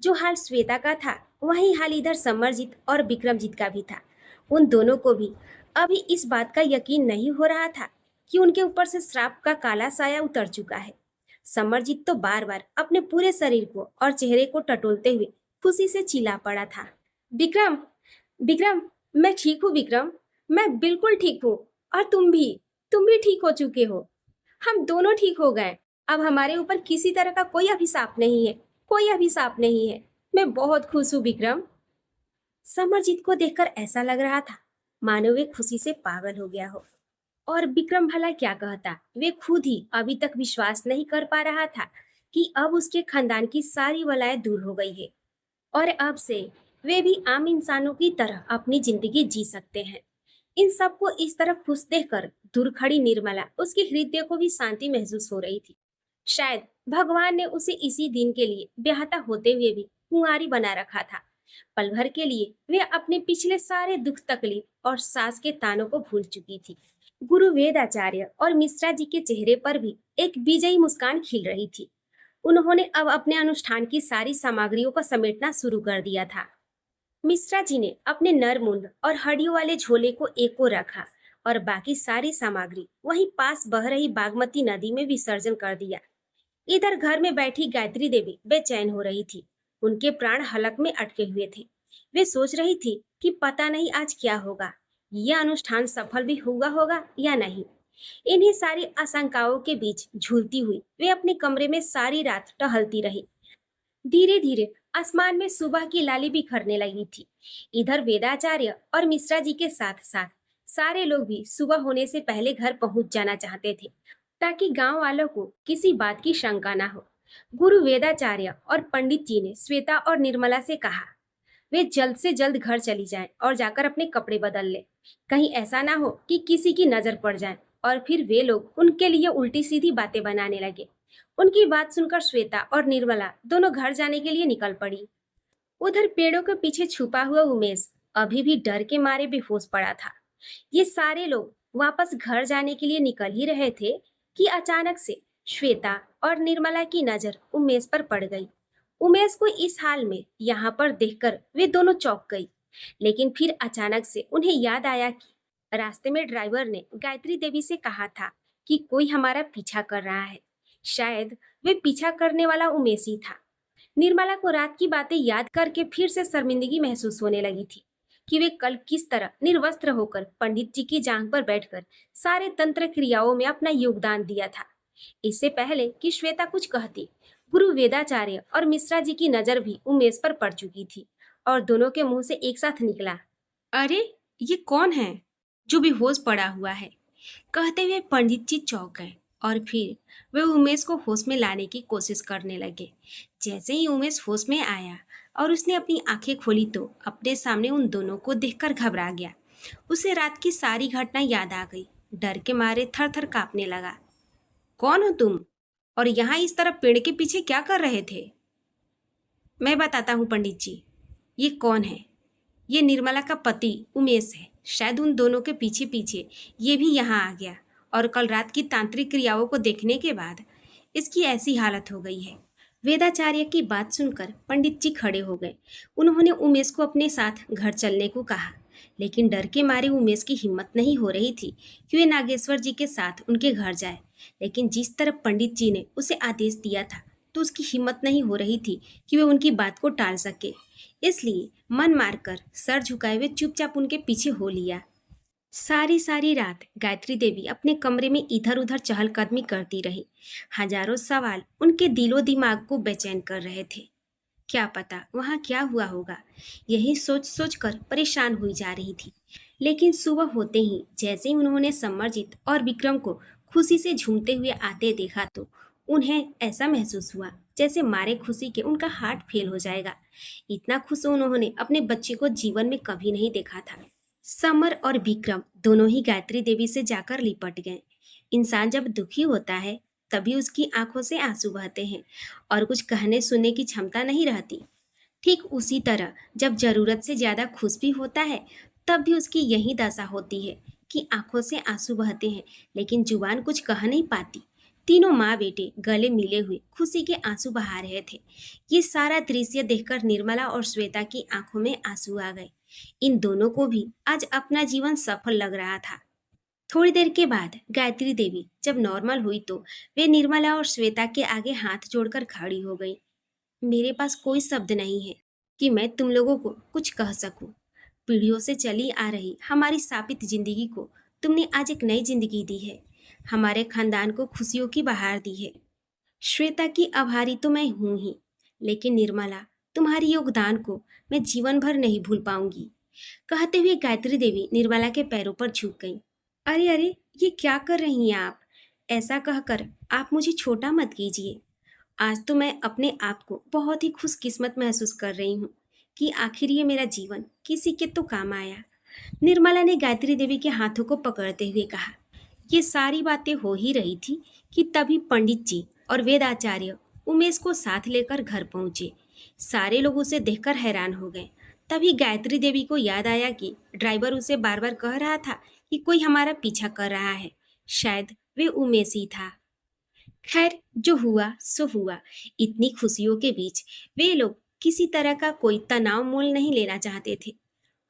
जो हाल श्वेता का था वही हाल इधर समरजीत और विक्रमजीत का भी था। उन दोनों को भी अभी इस बात का यकीन नहीं हो रहा था कि उनके ऊपर से श्राप का काला साया उतर चुका है। समरजीत तो बार बार अपने पूरे शरीर को और चेहरे को टटोलते हुए खुशी से चिल्ला पड़ा था। विक्रम, विक्रम, मैं ठीक हूँ विक्रम, मैं बिल्कुल ठीक हूँ। और तुम भी ठीक हो चुके हो। हम दोनों ठीक हो गए। अब हमारे ऊपर किसी तरह का कोई अभिशाप नहीं है, कोई अभिशाप नहीं है। मैं बहुत खुश हूँ विक्रम। समरजीत को देखकर ऐसा लग रहा था मानो वे खुशी से पागल हो गया हो। और विक्रम भला क्या कहता, वे खुद ही अभी तक विश्वास नहीं कर पा रहा था कि अब उसके खानदान की सारी बलाएं दूर हो गई है और अब से वे भी आम इंसानों की तरह अपनी जिंदगी जी सकते हैं। इन सबको इस तरह खुश देखकर दूर खड़ी निर्मला उसके हृदय को भी शांति महसूस हो रही थी। शायद भगवान ने उसे इसी दिन के लिए ब्याहता होते हुए भी कुंवारी बना रखा था। पल भर के लिए वे अपने पिछले सारे दुख तकलीफ और सास के तानों को भूल चुकी थी। गुरु वेदाचार्य और मिश्रा जी के चेहरे पर भी एक विजयी मुस्कान खिल रही थी। उन्होंने अब अपने अनुष्ठान की सारी सामग्रियों को समेटना शुरू कर दिया था। मिश्रा जी ने अपने नरमुंड और हड्डियों वाले झोले को एक को रखा और बाकी सारी सामग्री वहीं पास बह रही बागमती नदी में विसर्जन कर दिया। इधर घर में बैठी गायत्री देवी बेचैन हो रही थी। उनके प्राण हलक में अटके हुए थे। वे सोच रही थी कि पता नहीं आज क्या होगा, यह अनुष्ठान सफल भी हुआ होगा या नहीं। इन्हीं सारी आशंकाओं के बीच झूलती हुई वे अपने कमरे में सारी रात टहलती रही। धीरे धीरे आसमान में सुबह की लाली बिखरने लगी थी। इधर वेदाचार्य और मिश्रा जी के साथ साथ सारे लोग भी सुबह होने से पहले घर पहुंच जाना चाहते थे ताकि गांव वालों को किसी बात की शंका ना हो। गुरु वेदाचार्य और पंडित जी ने श्वेता और निर्मला से कहा वे जल्द से जल्द घर चली जाएं और जाकर अपने कपड़े बदल ले। कहीं ऐसा ना हो कि किसी की नजर पड़ जाए और फिर वे लोग उनके लिए उल्टी सीधी बातें बनाने लगे। उनकी बात सुनकर श्वेता और निर्मला दोनों घर जाने के लिए निकल पड़ी। उधर पेड़ों के पीछे छुपा हुआ उमेश अभी भी डर के मारे बेहोश पड़ा था। ये सारे लोग वापस घर जाने के लिए निकल ही रहे थे कि अचानक से श्वेता और निर्मला की नजर उमेश पर पड़ गई। उमेश को इस हाल में यहाँ पर देखकर वे दोनों चौंक गई। लेकिन फिर अचानक से उन्हें याद आया कि रास्ते में ड्राइवर ने गायत्री देवी से कहा था कि कोई हमारा पीछा कर रहा है। शायद वे पीछा करने वाला उमेश ही था। निर्मला को रात की बातें याद करके फिर से शर्मिंदगी महसूस होने लगी थी कि वे कल किस तरह निर्वस्त्र होकर पंडित जी की जांघ पर बैठकर सारे तंत्र क्रियाओं में अपना योगदान दिया था। इससे पहले कि श्वेता कुछ कहती, गुरु वेदाचार्य और मिश्रा जी की नजर भी उमेश पर पड़ चुकी थी और दोनों के मुंह से एक साथ निकला, अरे ये कौन है जो बेहोश पड़ा हुआ है। कहते हुए पंडित जी चौंक गए और फिर वे उमेश को होश में लाने की कोशिश करने लगे। जैसे ही उमेश होश में आया और उसने अपनी आंखें खोली तो अपने सामने उन दोनों को देखकर घबरा गया। उसे रात की सारी घटना याद आ गई। डर के मारे थर थर कांपने लगा। कौन हो तुम और यहाँ इस तरह पेड़ के पीछे क्या कर रहे थे? मैं बताता हूँ पंडित जी, ये कौन है। ये निर्मला का पति उमेश है। शायद उन दोनों के पीछे पीछे ये भी यहाँ आ गया और कल रात की तांत्रिक क्रियाओं को देखने के बाद इसकी ऐसी हालत हो गई है। वेदाचार्य की बात सुनकर पंडित जी खड़े हो गए। उन्होंने उमेश को अपने साथ घर चलने को कहा, लेकिन डर के मारे उमेश की हिम्मत नहीं हो रही थी कि वे नागेश्वर जी के साथ उनके घर जाए। लेकिन जिस तरह पंडित जी ने उसे आदेश दिया था तो उसकी हिम्मत नहीं हो रही थी कि वे उनकी बात को टाल सके। इसलिए मन मारकर सर झुकाए हुए चुपचाप उनके पीछे हो लिया। सारी रात गायत्री देवी अपने कमरे में इधर उधर चहलकदमी करती रही। हजारों सवाल उनके दिलो दिमाग को बेचैन कर रहे थे। क्या पता वहाँ क्या हुआ होगा, यही सोच सोच कर परेशान हुई जा रही थी। लेकिन सुबह होते ही जैसे ही उन्होंने समरजीत और विक्रम को खुशी से झूमते हुए आते देखा तो उन्हें ऐसा महसूस हुआ जैसे मारे खुशी के उनका हार्ट फेल हो जाएगा। इतना खुश उन्होंने अपने बच्चे को जीवन में कभी नहीं देखा था। समर और विक्रम दोनों ही गायत्री देवी से जाकर लिपट गए। इंसान जब दुखी होता है तभी उसकी आंखों से आंसू बहते हैं और कुछ कहने सुनने की क्षमता नहीं रहती। ठीक उसी तरह जब जरूरत से ज्यादा खुश भी होता है तब भी उसकी यही दशा होती है कि आंखों से आंसू बहते हैं लेकिन जुबान कुछ कह नहीं पाती। तीनों माँ बेटे गले मिले हुए खुशी के आंसू बहा रहे थे। ये सारा दृश्य देखकर निर्मला और श्वेता की आंखों में आंसू आ गए। इन दोनों को भी आज अपना जीवन सफल लग रहा था। थोड़ी देर के बाद गायत्री देवी जब नॉर्मल हुई तो वे निर्मला और श्वेता के आगे हाथ जोड़कर खड़ी हो गई। मेरे पास कोई शब्द नहीं है कि मैं तुम लोगों को कुछ कह सकूं। पीढ़ियों से चली आ रही हमारी शापित जिंदगी को तुमने आज एक नई जिंदगी दी है। हमारे खानदान को खुशियों की बहार दी है। श्वेता की आभारी तो मैं हूं ही, लेकिन निर्मला, तुम्हारी योगदान को मैं जीवन भर नहीं भूल पाऊंगी। कहते हुए गायत्री देवी निर्मला के पैरों पर झुक गई। अरे अरे, ये क्या कर रही हैं आप? ऐसा कहकर आप मुझे छोटा मत कीजिए। आज तो मैं अपने आप को बहुत ही खुशकिस्मत महसूस कर रही हूँ कि आखिर ये मेरा जीवन किसी के तो काम आया। निर्मला ने गायत्री देवी के हाथों को पकड़ते हुए कहा। ये सारी बातें हो ही रही थी कि तभी पंडित जी और वेदाचार्य उमेश को साथ लेकर घर पहुंचे। सारे लोग उसे देखकर हैरान हो गए। तभी गायत्री देवी को याद आया कि ड्राइवर उसे बार बार कह रहा था कि कोई हमारा पीछा कर रहा है। शायद वे उमेश ही था। खैर, जो हुआ सो हुआ। इतनी खुशियों के बीच वे लोग किसी तरह का कोई तनाव मोल नहीं लेना चाहते थे।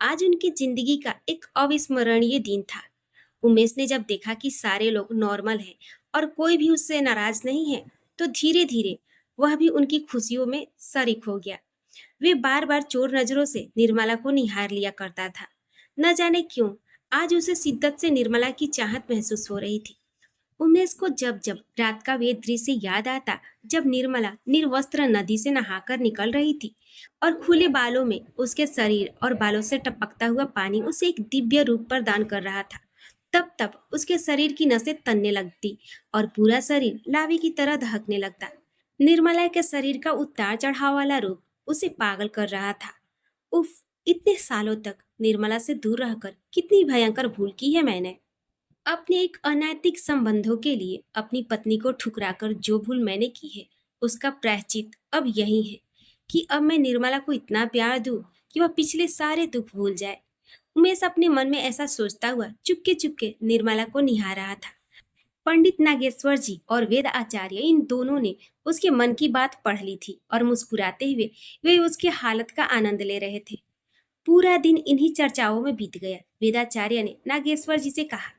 आज उनकी जिंदगी का एक अविस्मरणीय दिन था। उमेश ने जब देखा कि सारे लोग नॉर्मल हैं और कोई भी उससे नाराज नहीं है तो धीरे धीरे वह भी उनकी खुशियों में शरीक हो गया। वे बार बार चोर नजरों से निर्मला को निहार लिया करता था। न जाने क्यों आज उसे शिद्दत से निर्मला की चाहत महसूस हो रही थी। उमेश को जब जब रात का वे दृश्य याद आता जब निर्मला निर्वस्त्र नदी से नहाकर निकल रही थी और खुले बालों में उसके शरीर और बालों से टपकता हुआ पानी उसे एक दिव्य रूप प्रदान कर रहा था, तब तब उसके शरीर की नसें तनने लगती और पूरा शरीर लावे की तरह दहकने लगता। निर्मला के शरीर का उतार चढ़ाव वाला रूप उसे पागल कर रहा था। उफ, इतने सालों तक निर्मला से दूर रहकर कितनी भयंकर भूल की है मैंने। अपने एक अनैतिक संबंधों के लिए अपनी पत्नी को ठुकराकर जो भूल मैंने की है उसका प्रायश्चित अब यही है कि अब मैं निर्मला को इतना प्यार दूं कि वह पिछले सारे दुख भूल जाए। उमेश अपने मन में ऐसा सोचता हुआ चुपके चुपके निर्मला को निहार रहा था। पंडित नागेश्वर जी और वेद आचार्य इन दोनों ने उसके मन की बात पढ़ ली थी और मुस्कुराते हुए वे उसके हालत का आनंद ले रहे थे। पूरा दिन इन्हीं चर्चाओं में बीत गया। वेदाचार्य ने नागेश्वर जी से कहा,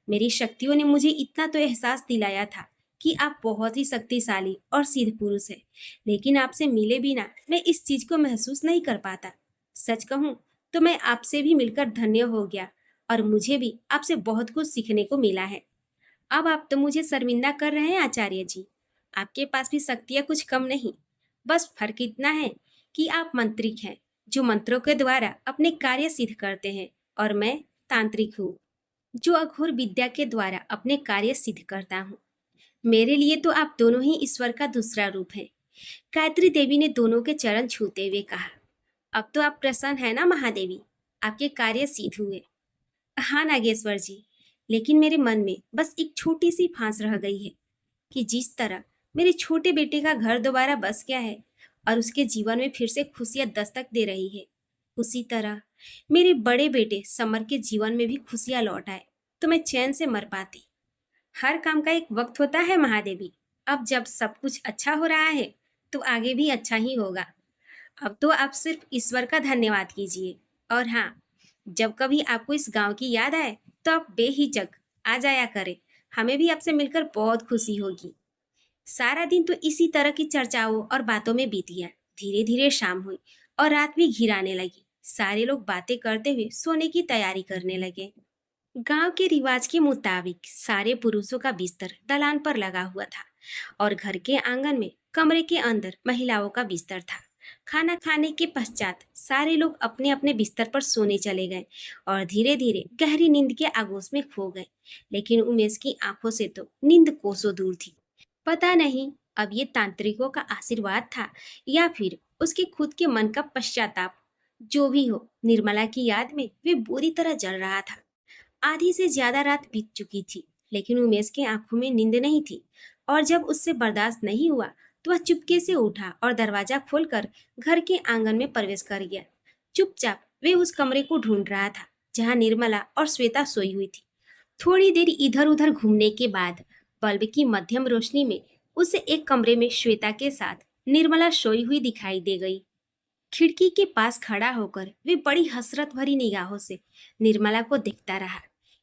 मेरी शक्तियों ने मुझे इतना तो एहसास दिलाया था कि आप बहुत ही शक्तिशाली और सिद्ध पुरुष हैं, लेकिन आपसे मिले बिना मैं इस चीज को महसूस नहीं कर पाता। सच कहूँ तो मैं आपसे भी मिलकर धन्य हो गया और मुझे भी आपसे बहुत कुछ सीखने को मिला है। अब आप तो मुझे शर्मिंदा कर रहे हैं आचार्य जी। आपके पास भी शक्तियाँ कुछ कम नहीं। बस फर्क इतना है कि आप मंत्रिक हैं जो मंत्रों के द्वारा अपने कार्य सिद्ध करते हैं और मैं तांत्रिक हूँ जो अघोर विद्या के द्वारा अपने कार्य सिद्ध करता हूँ। मेरे लिए तो आप दोनों ही ईश्वर का दूसरा रूप हैं। गायत्री देवी ने दोनों के चरण छूते हुए कहा, अब तो आप प्रसन्न है ना महादेवी? आपके कार्य सिद्ध हुए। हाँ नागेश्वर जी, लेकिन मेरे मन में बस एक छोटी सी फांस रह गई है कि जिस तरह मेरे छोटे बेटे का घर दोबारा बस गया है और उसके जीवन में फिर से खुशियां दस्तक दे रही है, उसी तरह मेरे बड़े बेटे समर के जीवन में भी खुशियां लौट आए तो मैं चैन से मर पाती। हर काम का एक वक्त होता है महादेवी। अब जब सब कुछ अच्छा हो रहा है तो आगे भी अच्छा ही होगा। अब तो आप सिर्फ ईश्वर का धन्यवाद कीजिए। और हाँ, जब कभी आपको इस गांव की याद आए तो आप बेहिचक आ जाया करें। हमें भी आपसे मिलकर बहुत खुशी होगी। सारा दिन तो इसी तरह की चर्चाओं और बातों में बीत गया। धीरे धीरे शाम हुई और रात भी घिराने लगी। सारे लोग बातें करते हुए सोने की तैयारी करने लगे। गांव के रिवाज के मुताबिक सारे पुरुषों का बिस्तर दलान पर लगा हुआ था और घर के आंगन में कमरे के अंदर महिलाओं का बिस्तर था। खाना खाने के पश्चात सारे लोग अपने अपने बिस्तर पर सोने चले गए और धीरे धीरे गहरी नींद के आगोश में खो गए। लेकिन उमेश की आंखों से तो नींद कोसों दूर थी। पता नहीं अब ये तांत्रिकों का आशीर्वाद था या फिर उसके खुद के मन का पश्चाताप। जो भी हो, निर्मला की याद में वे बुरी तरह जल रहा था। आधी से ज्यादा रात बीत चुकी थी, लेकिन उमेश की आंखों में नींद नहीं थी। और जब उससे बर्दाश्त नहीं हुआ तो वह चुपके से उठा और दरवाजा खोलकर घर के आंगन में प्रवेश कर गया। चुपचाप वे उस कमरे को ढूंढ रहा था जहां निर्मला और श्वेता सोई हुई थी। थोड़ी देर इधर उधर घूमने के बाद बल्ब की मध्यम रोशनी में उसे एक कमरे में श्वेता के साथ निर्मला सोई हुई दिखाई दे गई। खिड़की के पास खड़ा होकर वे बड़ी हसरत भरी निगाहों से निर्मला को देखता रहा।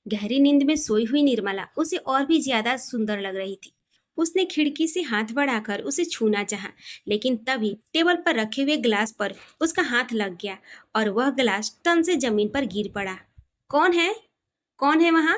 गहरी नींद में सोई हुई निर्मला उसे और भी ज्यादा सुंदर लग रही थी। उसने खिड़की से हाथ बढ़ाकर उसे छूना चाहा, लेकिन तभी टेबल पर रखे हुए गिलास पर उसका हाथ लग गया और वह गिलास टन से जमीन पर गिर पड़ा। कौन है? कौन है वहां?